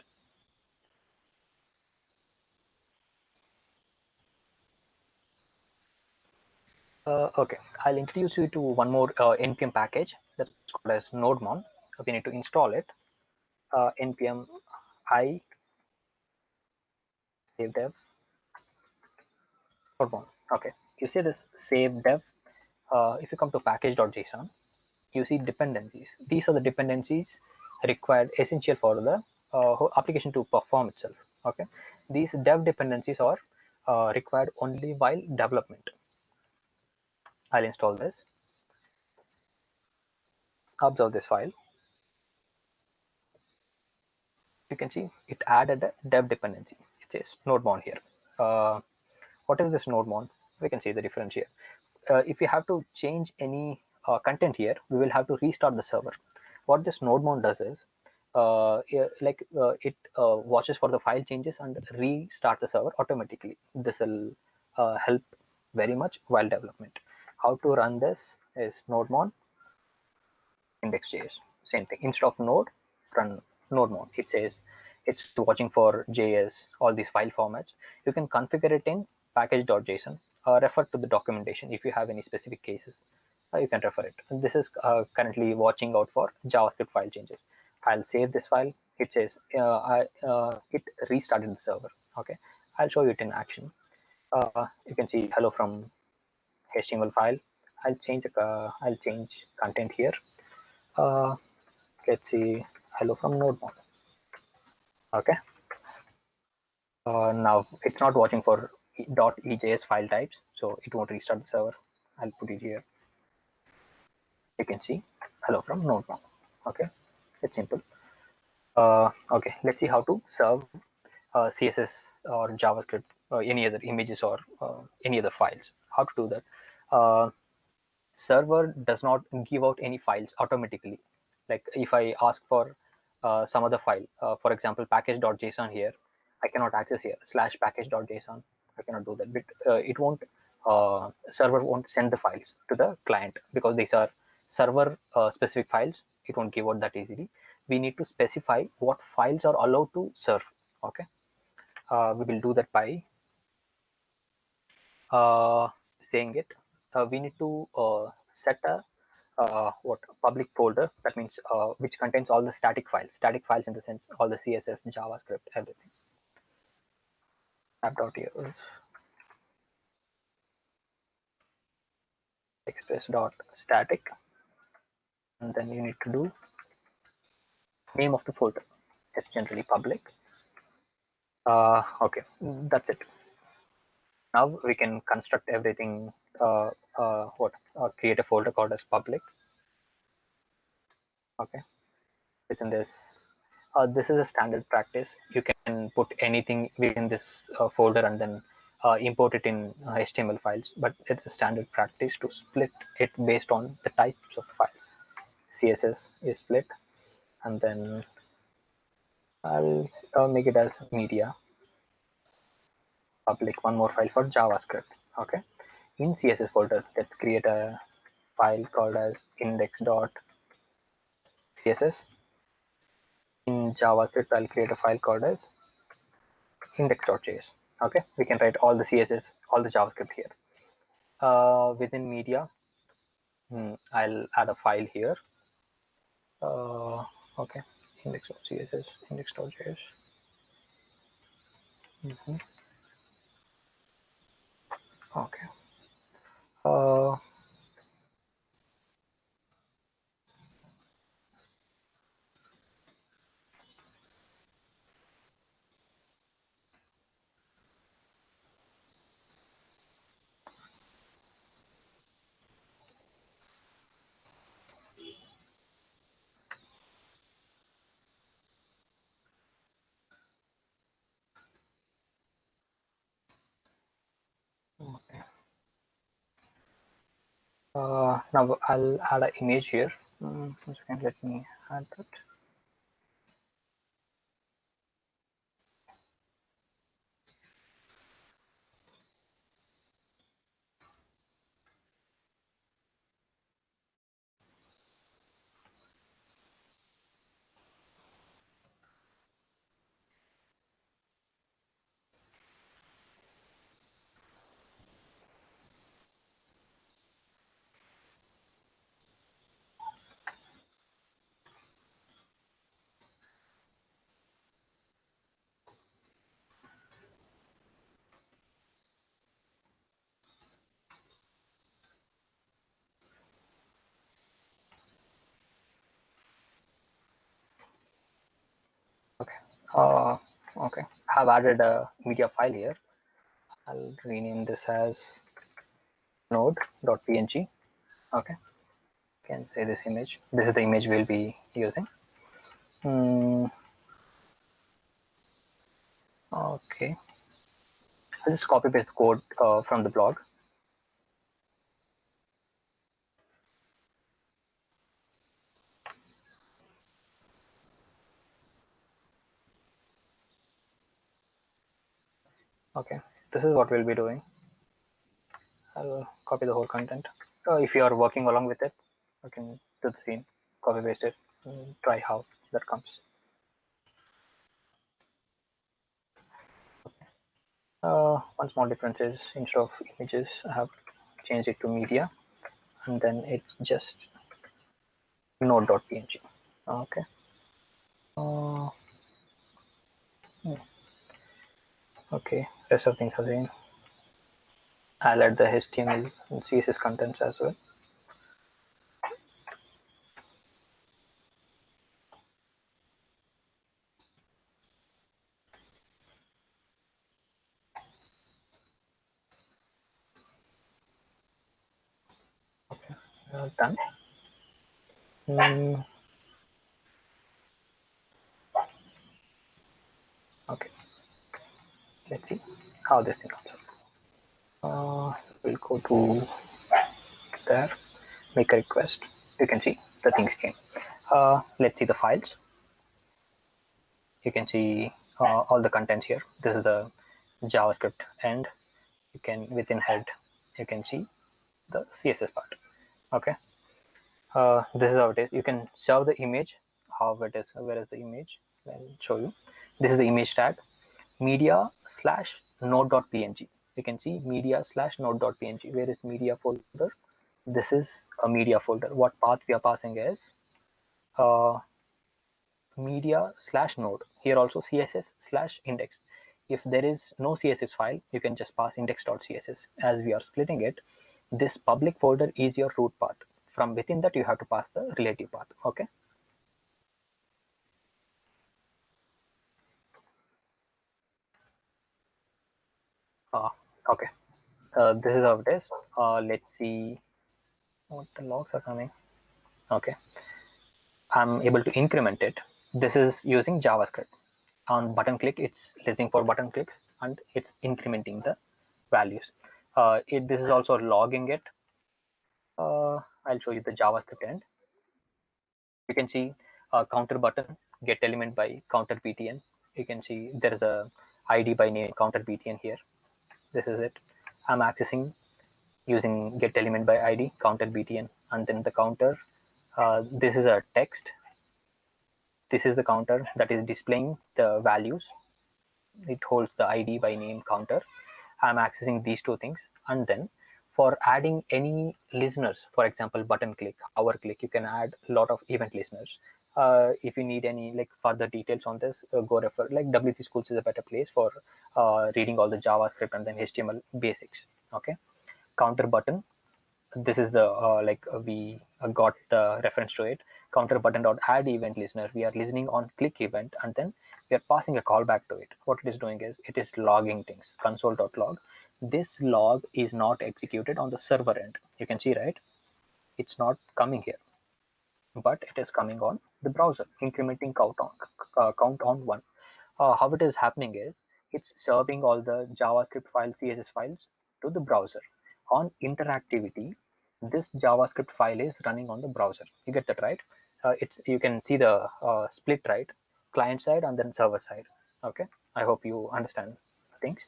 Okay, I'll introduce you to one more npm package that's called as Nodemon. We need to install it. Npm I save dev Nodemon. Okay, you see this save dev. If you come to package.json, you see dependencies. These are the dependencies required, essential for the whole application to perform itself. Okay, these dev dependencies are required only while development. I'll install this. Observe this file. you can see it added a dev dependency. It says Nodemon here. What is this Nodemon? We can see the difference here. If we have to change any content here, we will have to restart the server. What this Nodemon does is it watches for the file changes and restart the server automatically. This will help very much while development. How to run this is Nodemon index.js. Same thing. Instead of node, run Nodemon. It says it's watching for JS, all these file formats. You can configure it in package.json. Refer to the documentation if you have any specific cases. You can refer it. And this is currently watching out for JavaScript file changes. I'll save this file. It says it restarted the server. Okay, I'll show you it in action. You can see hello from HTML file. I'll change content here. Let's see hello from Nodemon. Okay. Now it's not watching for .ejs file types, so it won't restart the server. I'll put it here. You can see hello from Nodemon. Okay, it's simple. Okay, let's see how to serve CSS or JavaScript or any other images or any other files. How to do that? Server does not give out any files automatically. Like if I ask for some other file, for example, package.json here, I cannot access here /package.json. I cannot do that, but it won't. Server won't send the files to the client because these are server specific files. It won't give out that easily. We need to specify what files are allowed to serve. Okay, we will do that by saying it. We need to set a what public folder, that means which contains all the static files in the sense all the CSS, JavaScript, everything. app.here express.static, and then you need to do name of the folder. It's generally public. Okay, that's it. Now we can construct everything. Create a folder called as public. Okay, within this. This is a standard practice. You can put anything within this folder and then import it in HTML files, but it's a standard practice to split it based on the types of files. CSS is split, and then I'll make it as media public, one more file for JavaScript. Okay, in CSS folder, let's create a file called as index.css. In JavaScript, I'll create a file called as index.js. Okay, we can write all the CSS, all the JavaScript here. Within media, I'll add a file here. Okay, index.css, index.js. Okay. Now I'll add an image here. 1 second, let me add that. Okay. Okay. I have added a media file here. I'll rename this as node.png. Okay. Can say this image. This is the image we'll be using. Okay, I'll just copy paste the code from the blog. Okay, this is what we'll be doing. I'll copy the whole content. If you are working along with it, you can do the same, copy paste it, and try how that comes. One small difference is instead of images, I have changed it to media, and then it's just node.png. Okay. Okay, rest of things are same. I'll add the HTML and CSS contents as well. Okay, done. Okay, let's see how this thing comes up. We'll go to there, make a request. You can see the things came. Let's see the files. You can see all the contents here. This is the JavaScript end. You can within head, you can see the CSS part. Okay. This is how it is. You can serve the image, how it is. Where is the image? I'll show you. This is the image tag, media/node.png. You can see media/node.png. Where is media folder? This is a media folder. What path we are passing is media/node. Here also CSS/index. If there is no CSS file, you can just pass index.css. As we are splitting it, this public folder is your root path. From within that, you have to pass the relative path. Okay. Okay. This is how it is. Let's see what the logs are coming. Okay. I'm able to increment it. This is using JavaScript. On button click, it's listening for button clicks and it's incrementing the values. This is also logging it. I'll show you the JavaScript end. You can see counter button, get element by counter btn. You can see there is a ID by name counter btn here. This is it. I'm accessing using get element by ID counter btn, and then the counter. This is a text. This is the counter that is displaying the values. It holds the ID by name counter. I'm accessing these two things, and then for adding any listeners, for example, button click, hover click, you can add a lot of event listeners. If you need any like further details on this, go refer. Like WC Schools is a better place for reading all the JavaScript and then HTML basics. Okay, counter button. This is the we got the reference to it. Counter button dot add event listener. We are listening on click event, and then we are passing a callback to it. What it is doing is it is logging things. Console.log. This log is not executed on the server end. You can see, right? It's not coming here, but it is coming on the browser, incrementing count on one. How it is happening is it's serving all the JavaScript files, CSS files to the browser. On interactivity, this JavaScript file is running on the browser. You get that, right? You can see the split, right? Client side and then server side. Okay, I hope you understand things.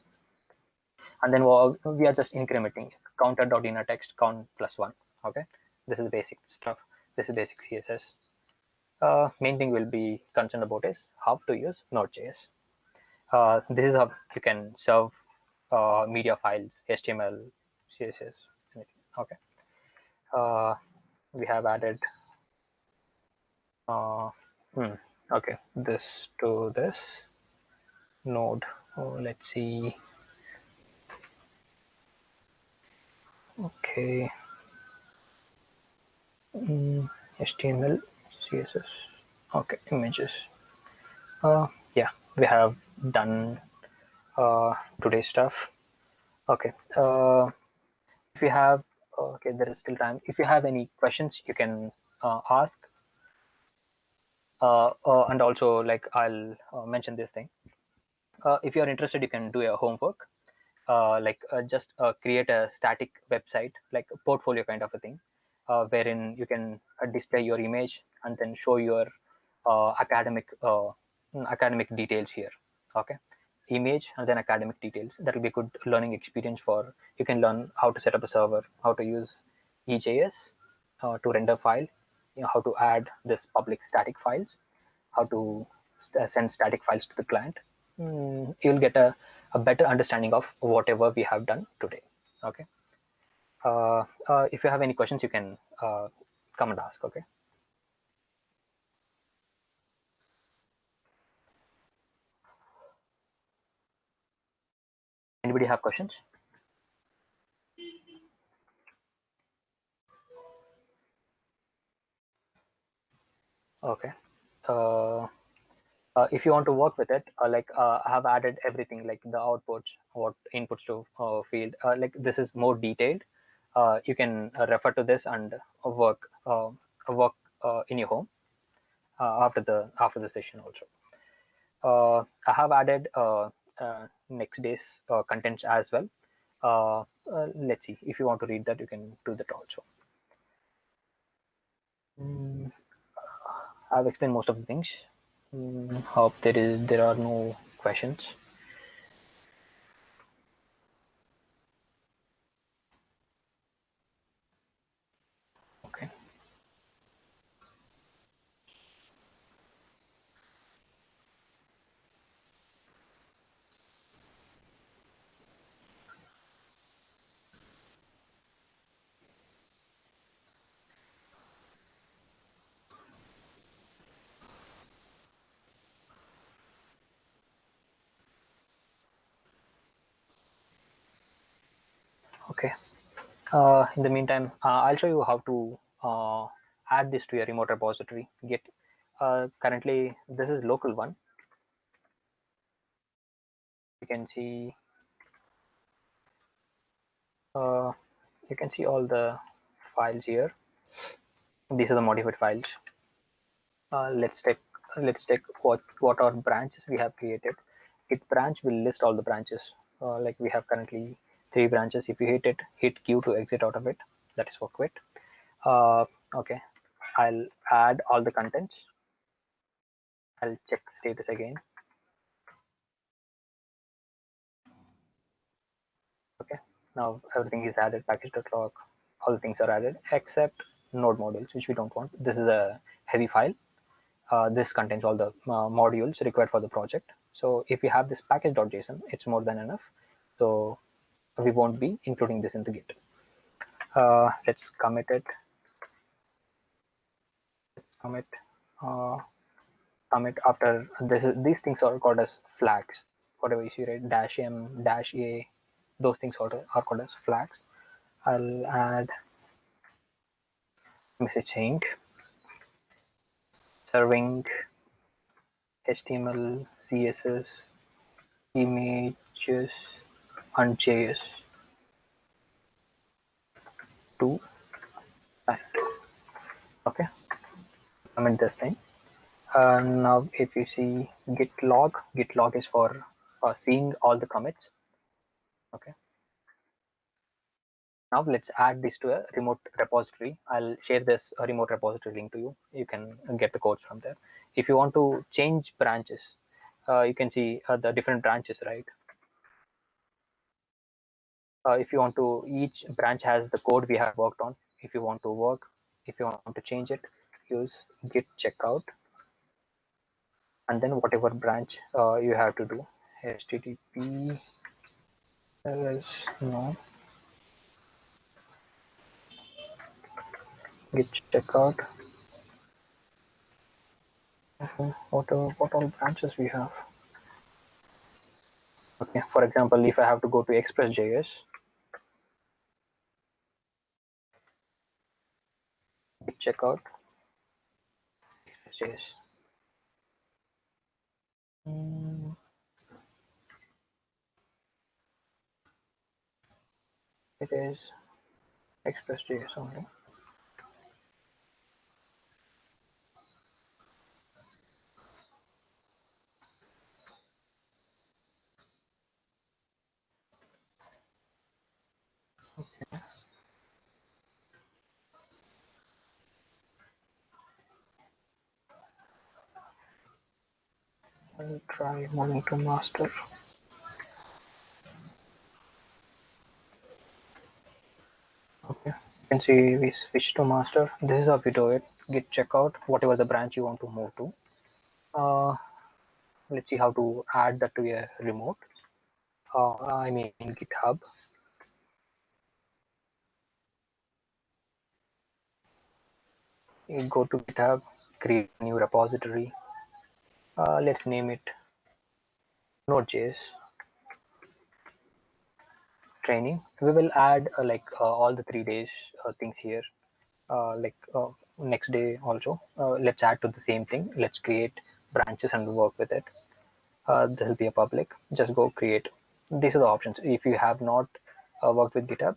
And then we are just incrementing counter.inner text count +1. Okay, this is basic stuff. This is basic CSS. Main thing we'll be concerned about is how to use Node.js. This is how you can serve media files, HTML, CSS, anything. Okay. We have added okay, this to this node. Let's see. Okay. HTML, CSS. Okay, images. Yeah, we have done today's stuff. Okay. If you have okay, there is still time. If you have any questions, you can ask. And also, like, I'll mention this thing. if you are interested, you can do your homework. Just create a static website, like a portfolio kind of a thing, wherein you can display your image and then show your academic details here. Okay, image and then academic details. That will be a good learning experience for you. Can learn how to set up a server, how to use EJS to render file, how to add this public static files, how to send static files to the client. You'll get a better understanding of whatever we have done today. Okay. If you have any questions, you can come and ask. Okay. Anybody have questions? Okay. If you want to work with it, I have added everything, like the outputs, what inputs to field. Like this is more detailed. You can refer to this and work in your home after the session also. I have added next day's contents as well. Let's see, if you want to read that, you can do that also. I've explained most of the things. Hope there are no questions. Okay. Okay. In the meantime, I'll show you how to add this to your remote repository. Git. Currently, this is local one. You can see. You can see all the files here. These are the modified files. Let's take what our branches we have created. Git branch will list all the branches. Like we have currently 3 branches. If you hit Q to exit out of it. That is for quit. Okay, I'll add all the contents. I'll check status again. Okay, now everything is added. Package.log, all the things are added except node modules, which we don't want. This is a heavy file. This contains all the modules required for the project. So if you have this package.json, it's more than enough. So we won't be including this in the Git. Let's commit it. Commit. Commit after this. These things are called as flags. Whatever you see, right? -m, -a, those things are called as flags. I'll add messaging, serving, HTML, CSS, images, and JS to that. Okay, comment this thing. Now, if you see Git Log is for seeing all the commits. Okay. Now let's add this to a remote repository. I'll share this remote repository link to you. You can get the codes from there. If you want to change branches, you can see the different branches, right? If you want to, each branch has the code we have worked on. If you want to change it, use git checkout, and then whatever branch you have to do, http no git checkout. What all branches we have? Okay, for example, if I have to go to Expressjs, git checkout Expressjs. It is Expressjs only. I'll try moving to master. Okay, you can see we switch to master. This is how we do it. Git checkout, whatever the branch you want to move to. Let's see how to add that to a remote. I mean GitHub. You go to GitHub, create a new repository. Let's name it NodeJs training. We will add all the 3 days things here. Next day also. Let's add to the same thing. Let's create branches and work with it. This will be a public. Just go create. These are the options. If you have not worked with GitHub,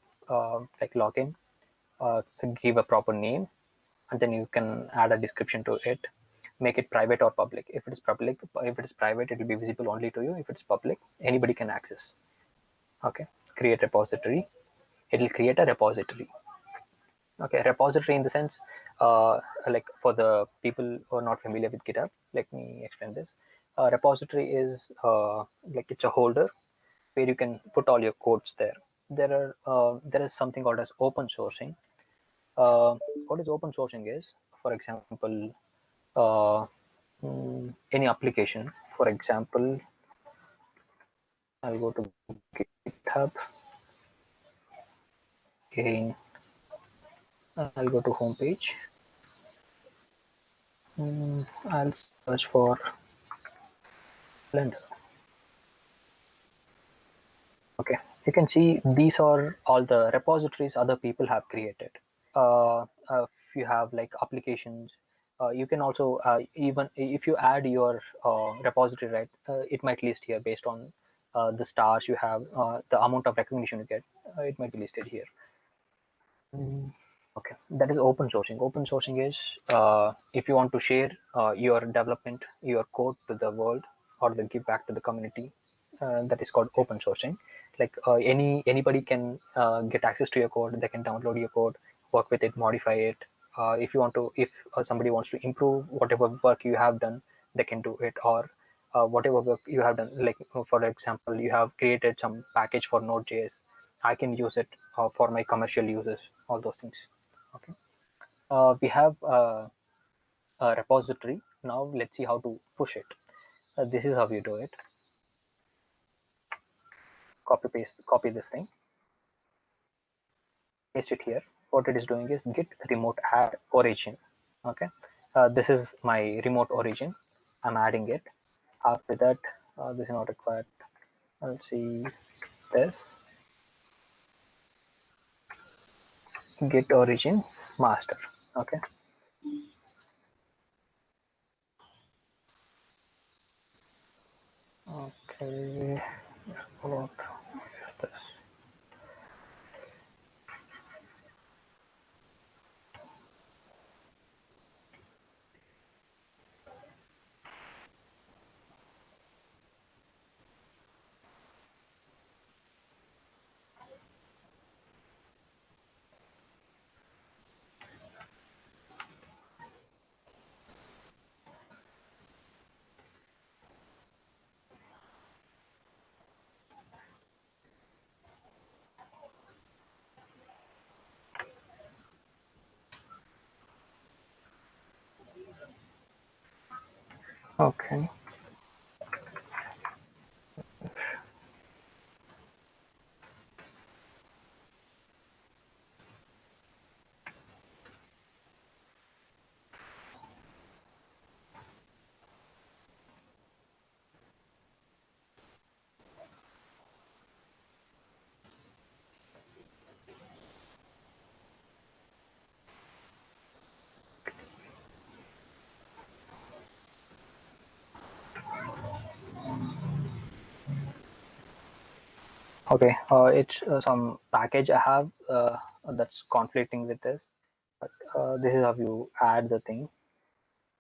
login, give a proper name, and then you can add a description to it. Make it private or public. If it is public, if it is private, it will be visible only to you. If it's public, anybody can access. Okay. Create repository. It will create a repository. Okay, repository in the sense, like for the people who are not familiar with GitHub, let me explain this. Repository is like it's a holder where you can put all your codes there. There is something called as open sourcing. What is open sourcing is, for example, any application. For example, I'll go to GitHub. Again, I'll go to home page. I'll search for Blender. Okay, you can see these are all the repositories other people have created. If you have like applications, you can also even if you add your repository, right, it might list here based on the stars you have, the amount of recognition you get. It might be listed here. Okay, that is open sourcing. Open sourcing is if you want to share your development, your code to the world, or then give back to the community. That is called open sourcing. Like anybody can get access to your code. They can download your code, work with it, modify it. If somebody wants to improve whatever work you have done, they can do it. Or whatever work you have done, like for example, you have created some package for Node.js. I can use it for my commercial uses. All those things. Okay. We have a repository. Now let's see how to push it. This is how you do it. Copy this thing, paste it here. What it is doing is git remote add origin. Okay, this is my remote origin. I'm adding it. After that, this is not required. I'll see this git origin master. Okay. Okay. What is this? Okay. Okay, it's some package I have that's conflicting with this. But this is how you add the thing.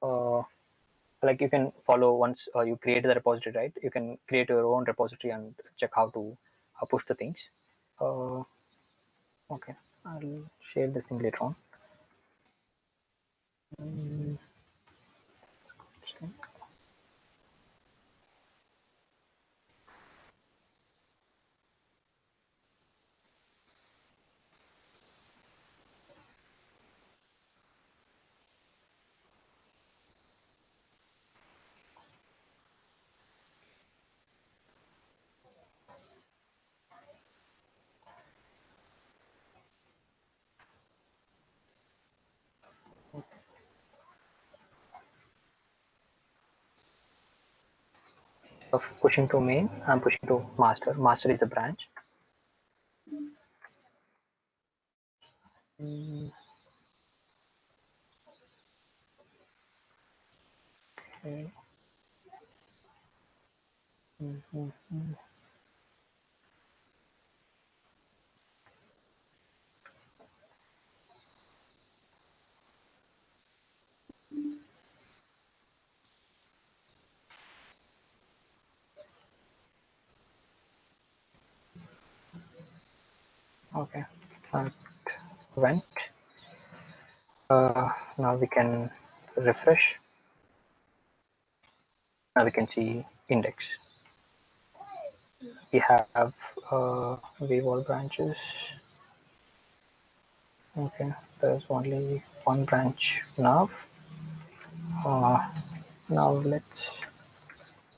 Like you can follow once you create the repository, right? You can create your own repository and check how to push the things. Okay, I'll share this thing later on. of pushing to main, I'm pushing to master. Master is a branch. Okay. Okay, that went. Now we can refresh. Now we can see index. We have view all branches. Okay, there's only one branch now. Now let's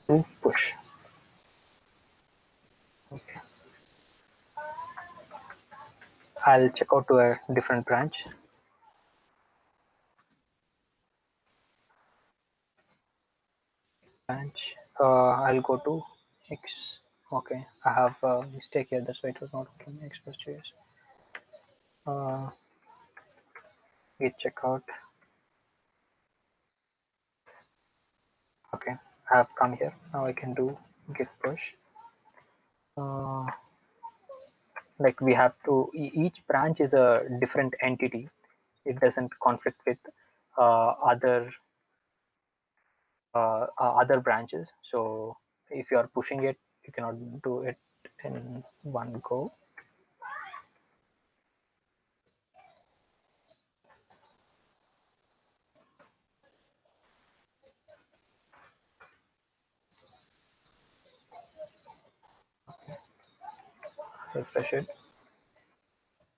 do push. Okay, I'll check out to a different branch. I'll go to X. Okay, I have a mistake here. That's why it was not working. Expressjs. Git checkout. Okay, I have come here. Now I can do git push. Like we have to, each branch is a different entity. It doesn't conflict with other branches. So if you are pushing it, you cannot do it in one go. Refresh it.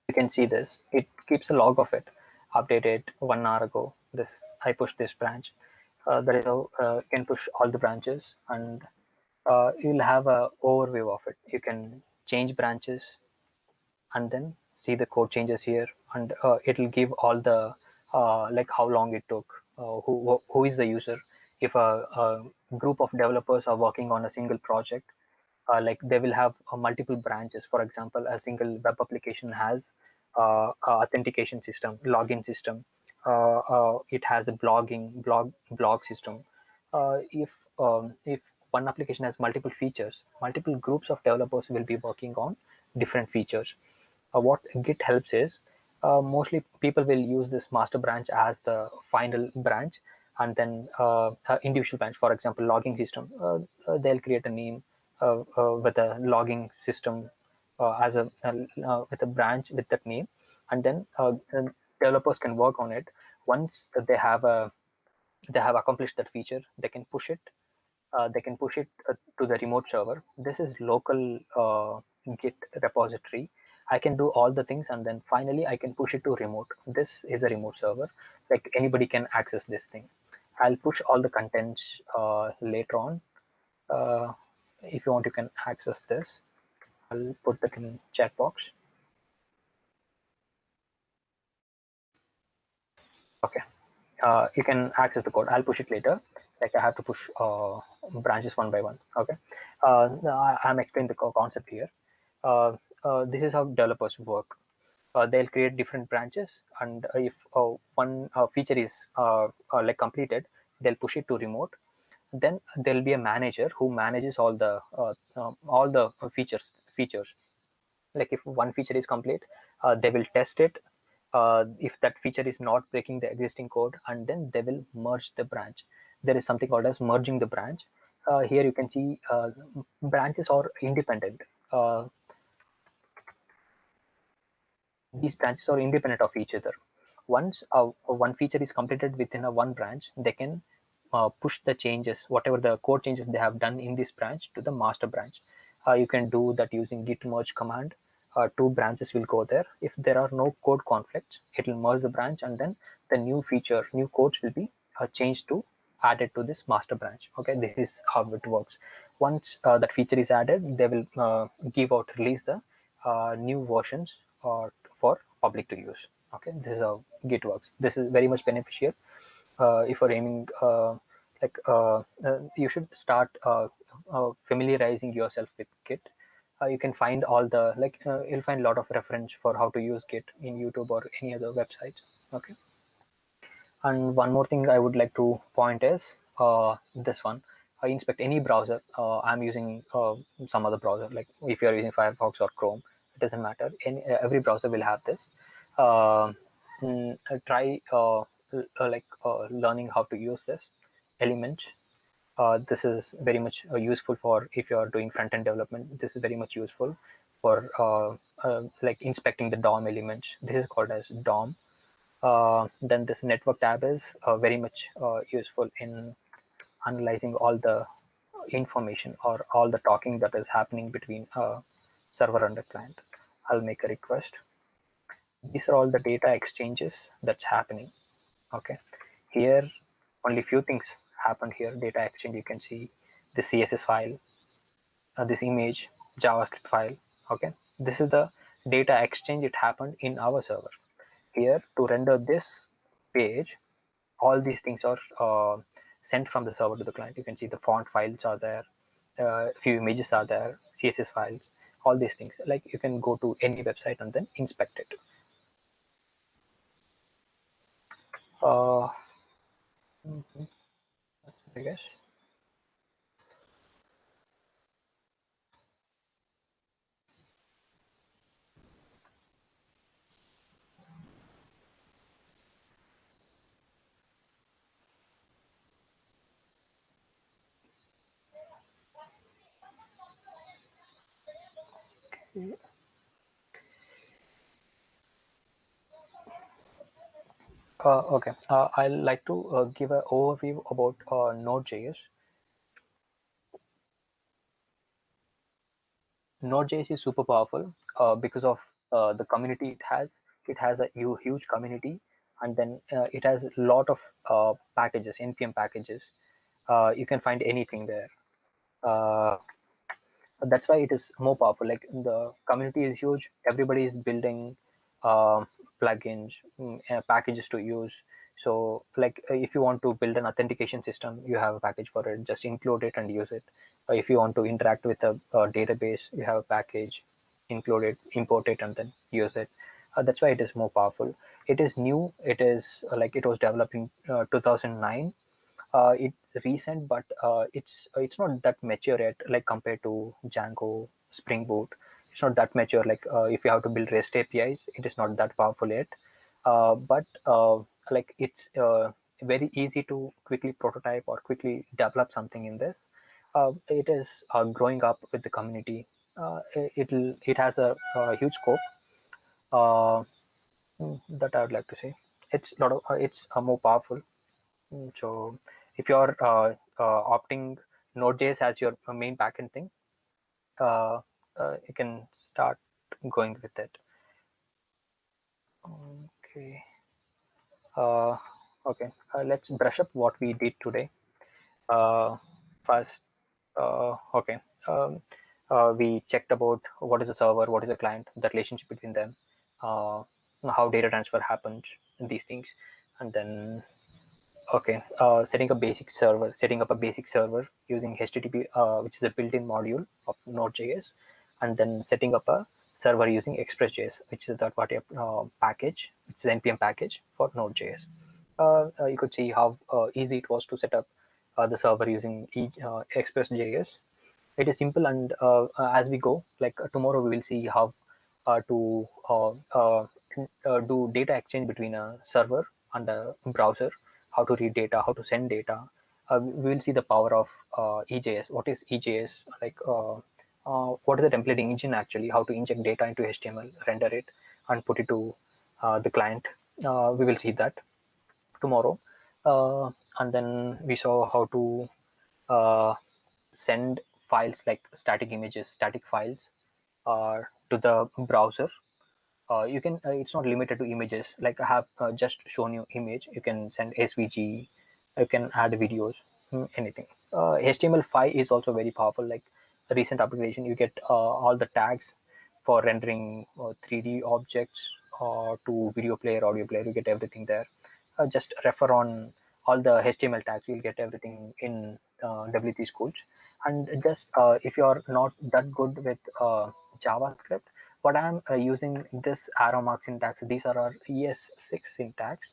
You can see this. It keeps a log of it. Updated 1 hour ago. This I pushed this branch. That is how you can push all the branches, and you'll have a overview of it. You can change branches and then see the code changes here, and it'll give all the like how long it took, who is the user. If a group of developers are working on a single project, like they will have multiple branches. For example, a single web application has authentication system, login system. It has a blog system. If one application has multiple features, multiple groups of developers will be working on different features. What Git helps is, mostly people will use this master branch as the final branch, and then individual branch. For example, logging system, they'll create a name with a logging system as a with a branch with that name, and then developers can work on it. Once they have accomplished that feature, they can push it. To the remote server. This is local Git repository. I can do all the things, and then finally I can push it to remote. This is a remote server. Like anybody can access this thing. I'll push all the contents later on. If you want, you can access this. I'll put that in chat box. Okay. You can access the code. I'll push it later. Like I have to push branches one by one. Okay. I'm explaining the concept here. This is how developers work. They'll create different branches, and if one feature is like completed, they'll push it to remote. Then there'll be a manager who manages all the features. Like if one feature is complete, they will test it. If that feature is not breaking the existing code, and then they will merge the branch. There is something called as merging the branch. Here you can see branches are independent. These branches are independent of each other. Once one feature is completed within a one branch, they can push the changes, whatever the code changes they have done in this branch, to the master branch. You can do that using git merge command. Two branches will go there. If there are no code conflicts, it will merge the branch, and then the new codes will be changed to added to this master branch. Okay, this is how it works. Once that feature is added, they will release the new versions for public to use. Okay, this is how Git works. This is very much beneficial if you're aiming like you should start familiarizing yourself with Git. You can find all the you'll find a lot of reference for how to use Git in YouTube or any other websites. Okay. And one more thing I would like to point is this one. I inspect any browser. I'm using some other browser, like if you're using Firefox or Chrome, it doesn't matter. Every browser will have this. Try learning how to use this element. This is very much useful for if you're doing front-end development. This is very much useful for like inspecting the DOM elements. This is called as DOM. Then this network tab is very much useful in analyzing all the information or all the talking that is happening between a server and a client. I'll make a request. These are all the data exchanges that's happening. Okay, here only few things happened here. Data exchange, you can see the CSS file, this image, JavaScript file. Okay, this is the data exchange. It happened in our server. Here to render this page, all these things are sent from the server to the client. You can see the font files are there, a few images are there, CSS files, all these things. Like you can go to any website and then inspect it. I guess. Okay, I'd like to give an overview about Node.js. Node.js is super powerful because of the community it has. It has a huge community, and then it has a lot of packages, npm packages. You can find anything there. That's why it is more powerful. Like the community is huge. Everybody is building plugins, packages to use. So like if you want to build an authentication system, you have a package for it. Just include it and use it. If you want to interact with a database, you have a package, include it, import it, and then use it. That's why it is more powerful. It is new. It is like it was developed in 2009. It's recent, but it's not that mature yet, like compared to Django, Spring Boot. It's not that mature. Like if you have to build REST APIs, it is not that powerful yet. But like it's very easy to quickly prototype or quickly develop something in this. It is growing up with the community. It has a huge scope. Uh, that I would like to say. It's lot of it's more powerful. So if you're opting Node.js as your main backend thing, you can start going with it. Okay. Okay. Let's brush up what we did today. First, okay. We checked about what is a server, what is a client, the relationship between them, how data transfer happens, and these things, and then okay, setting up a basic server using HTTP, which is a built-in module of Node.js, and then setting up a server using Expressjs, which is a third-party package. It's an npm package for Node.js. You could see how easy it was to set up the server using Expressjs. It is simple, and as we go, like tomorrow, we will see how to do data exchange between a server and a browser, how to read data, how to send data. We will see the power of EJS. What is EJS? Like, what is the templating engine actually? How to inject data into HTML, render it, and put it to the client. We will see that tomorrow. And then we saw how to send files like static images, static files to the browser. You can it's not limited to images. Like I have just shown you image. You can send svg, you can add videos, anything. HTML5 is also very powerful. Like a recent upgradation, you get all the tags for rendering 3D objects to video player, audio player. You get everything there. Just refer on all the HTML tags. You'll get everything in W3 schools. And just if you're not that good with JavaScript, what I'm using this arrow mark syntax, these are our ES6 syntax.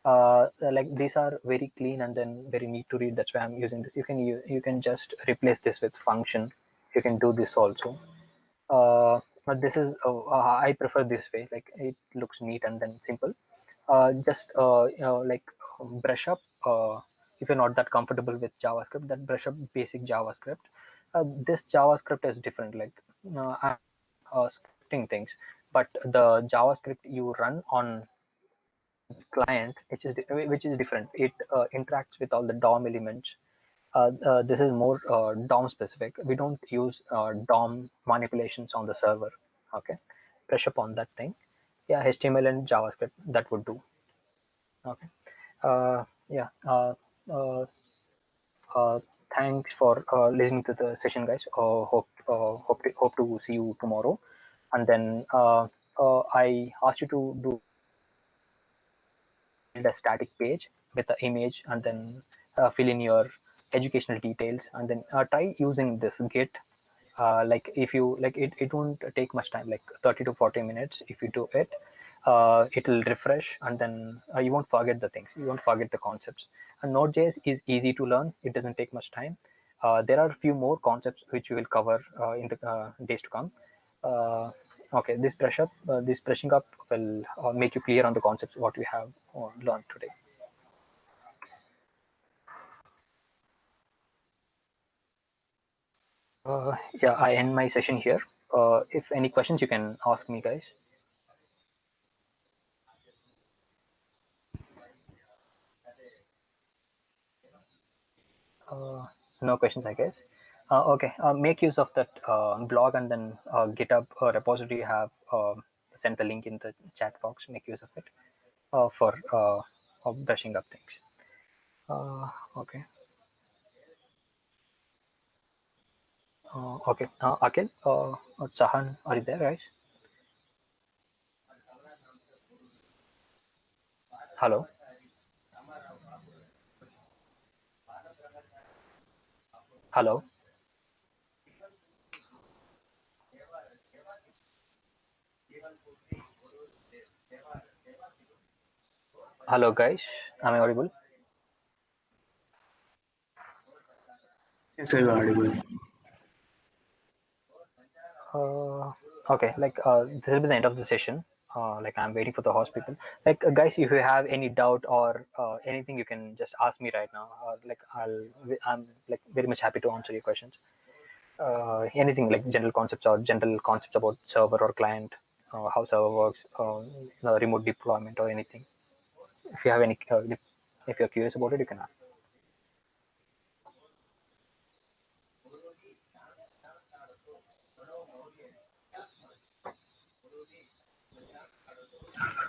Like these are very clean and then very neat to read. That's why I'm using this. You can just replace this with function. You can do this also. But this is I prefer this way. Like it looks neat and then simple. Just like brush up if you're not that comfortable with JavaScript. That brush up basic JavaScript. This JavaScript is different. Like I'm scripting things, but the JavaScript you run on client, which is different. It interacts with all the DOM elements. This is more DOM specific. We don't use DOM manipulations on the server. Okay, brush up on that thing. Yeah, HTML and JavaScript, that would do. Okay. Yeah. Thanks for listening to the session, guys. Hope to see you tomorrow. And then I asked you to do a static page with the image, and then fill in your educational details, and then try using this Git. Like if you like it won't take much time, like 30 to 40 minutes. If you do it, it'll refresh, and then you won't forget the things. You won't forget the concepts. And Node.js is easy to learn. It doesn't take much time. There are a few more concepts which we will cover in the days to come. Okay, this brushing up will make you clear on the concepts what we have learned today. Yeah, I end my session here. If any questions, you can ask me, guys. No questions, I guess. Okay, make use of that blog, and then GitHub repository have sent the link in the chat box. Make use of it for brushing up things. Okay. Okay. Akhil, Sahan, are you there, guys? Hello. Hello. Hello, guys. Am I audible? Yes, sir, you are audible. Okay, like this will be the end of the session. Like I'm waiting for the hospital. Like guys, if you have any doubt or anything, you can just ask me right now. Like I'm like very much happy to answer your questions. Anything like general concepts or general concepts about server or client, how server works, remote deployment or anything. If you have any, if you're curious about it, you can ask.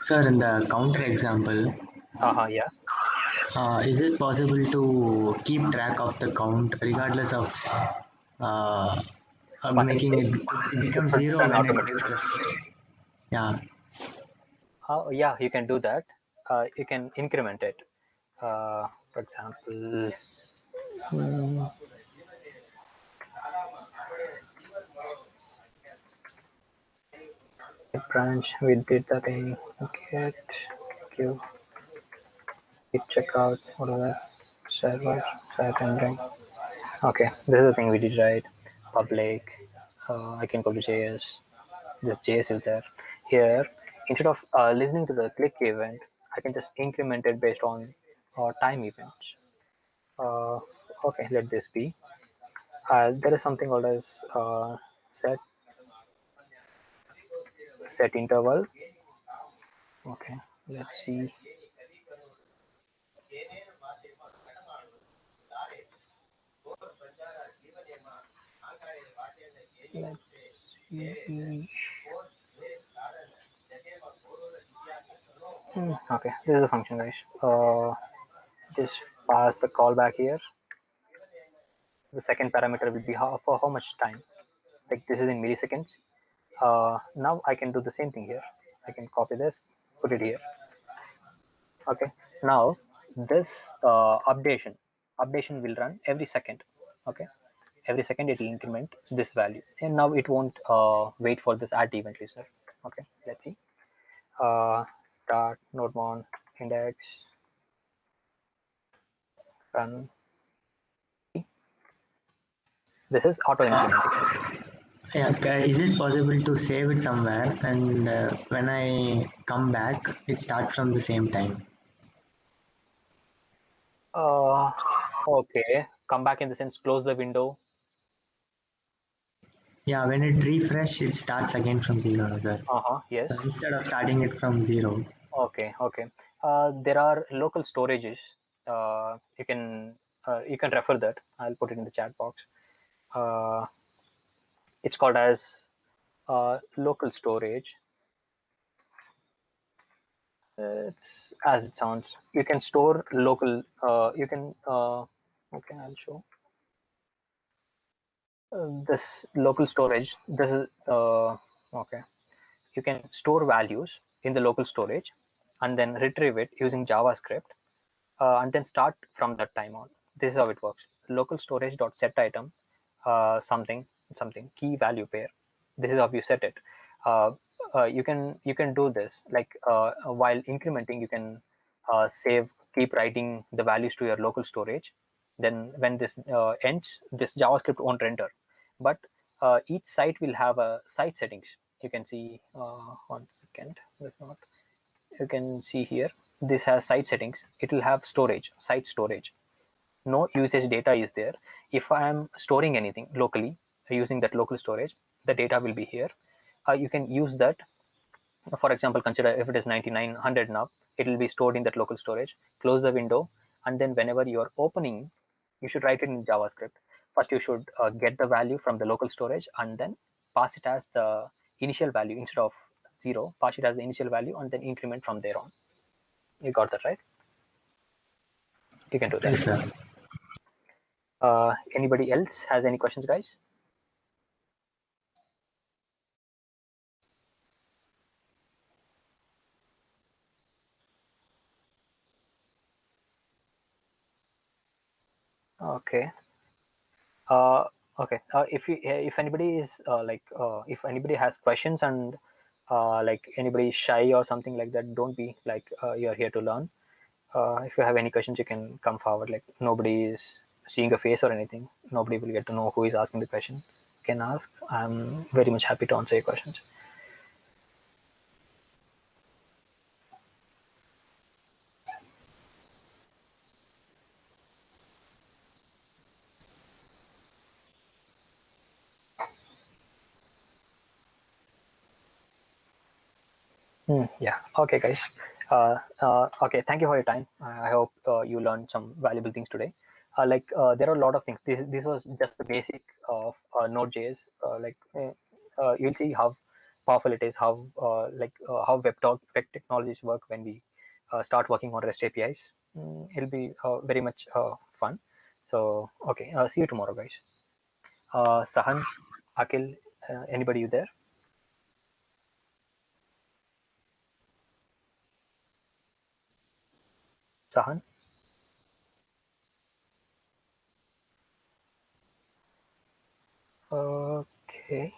Sir, in the counter example, Yeah. is it possible to keep track of the count regardless of uh, making it become It's zero done when it automatically. refreshes? Yeah. Yeah, you can do that. You can increment it. For example, branch, we did that in get queue, git checkout, whatever, server, site rendering. Okay, this is the thing we did right. Public, I can go to JS. This JS is there. Here, instead of listening to the click event, I can just increment it based on time events. Okay, let this be. There is something called as set interval. Okay, let's see. Let's see. Okay, this is a function, guys. Just pass the callback here. The second parameter will be for how much time. Like this is in milliseconds. Now I can do the same thing here. I can copy this, put it here. Okay. Now this updation will run every second. Okay, every second it will increment this value, and now it won't wait for this add event listener. Okay, let's see. Start Nodemon index run. This is auto implementing. Yeah, is it possible to save it somewhere, and when I come back, it starts from the same time? Okay, come back in the sense close the window. Yeah, when it refresh, it starts again from 0, sir. Yes. So instead of starting it from 0. Okay. There are local storages. You can refer that. I'll put it in the chat box. It's called as local storage. It's as it sounds. You can store local. You can. Okay, I'll show. This local storage. This is okay. You can store values in the local storage and then retrieve it using JavaScript and then start from that time on. This is how it works. Local storage dot set item something key value pair. This is how you set it. You can do this like while incrementing. You can keep writing the values to your local storage. Then when this ends, this JavaScript won't render, but each site will have a site settings. You can see 1 second. Not. You can see here. This has site settings. It will have storage, site storage. No usage data is there. If I am storing anything locally using that local storage, the data will be here. You can use that. For example, consider if it is 9900 now, it will be stored in that local storage. Close the window, and then whenever you are opening, you should write it in JavaScript. First, you should get the value from the local storage and then pass it as the initial value instead of 0. Pass it as the initial value and then increment from there on. You got that right? You can do that. Yes, sir. Anybody else has any questions, guys? Okay. Okay. If anybody is if anybody has questions and like anybody is shy or something like that, don't be like you're here to learn. If you have any questions, you can come forward. Like nobody is seeing a face or anything. Nobody will get to know who is asking the question. You can ask. I'm very much happy to answer your questions. Yeah. Okay, guys. Okay. Thank you for your time. I hope you learned some valuable things today. There are a lot of things. This was just the basic of Node.js. You'll see how powerful it is. How web technologies work when we start working on REST APIs. It'll be very much fun. So okay. See you tomorrow, guys. Sahan, Akil, anybody you there? Sahan? Okay.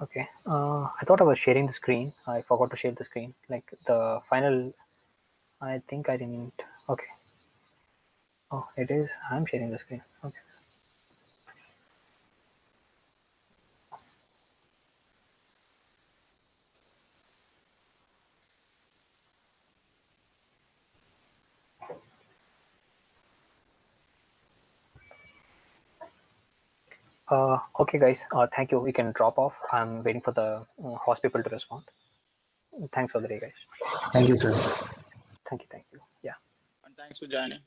Okay. I thought I was sharing the screen. I forgot to share the screen. Like the final, I think I didn't. Okay. Oh, it is. I'm sharing the screen. Okay. Okay, guys. Thank you. We can drop off. I'm waiting for the host people to respond. Thanks for the day, guys. Thank you, sir. Thank you. Yeah. And thanks for joining.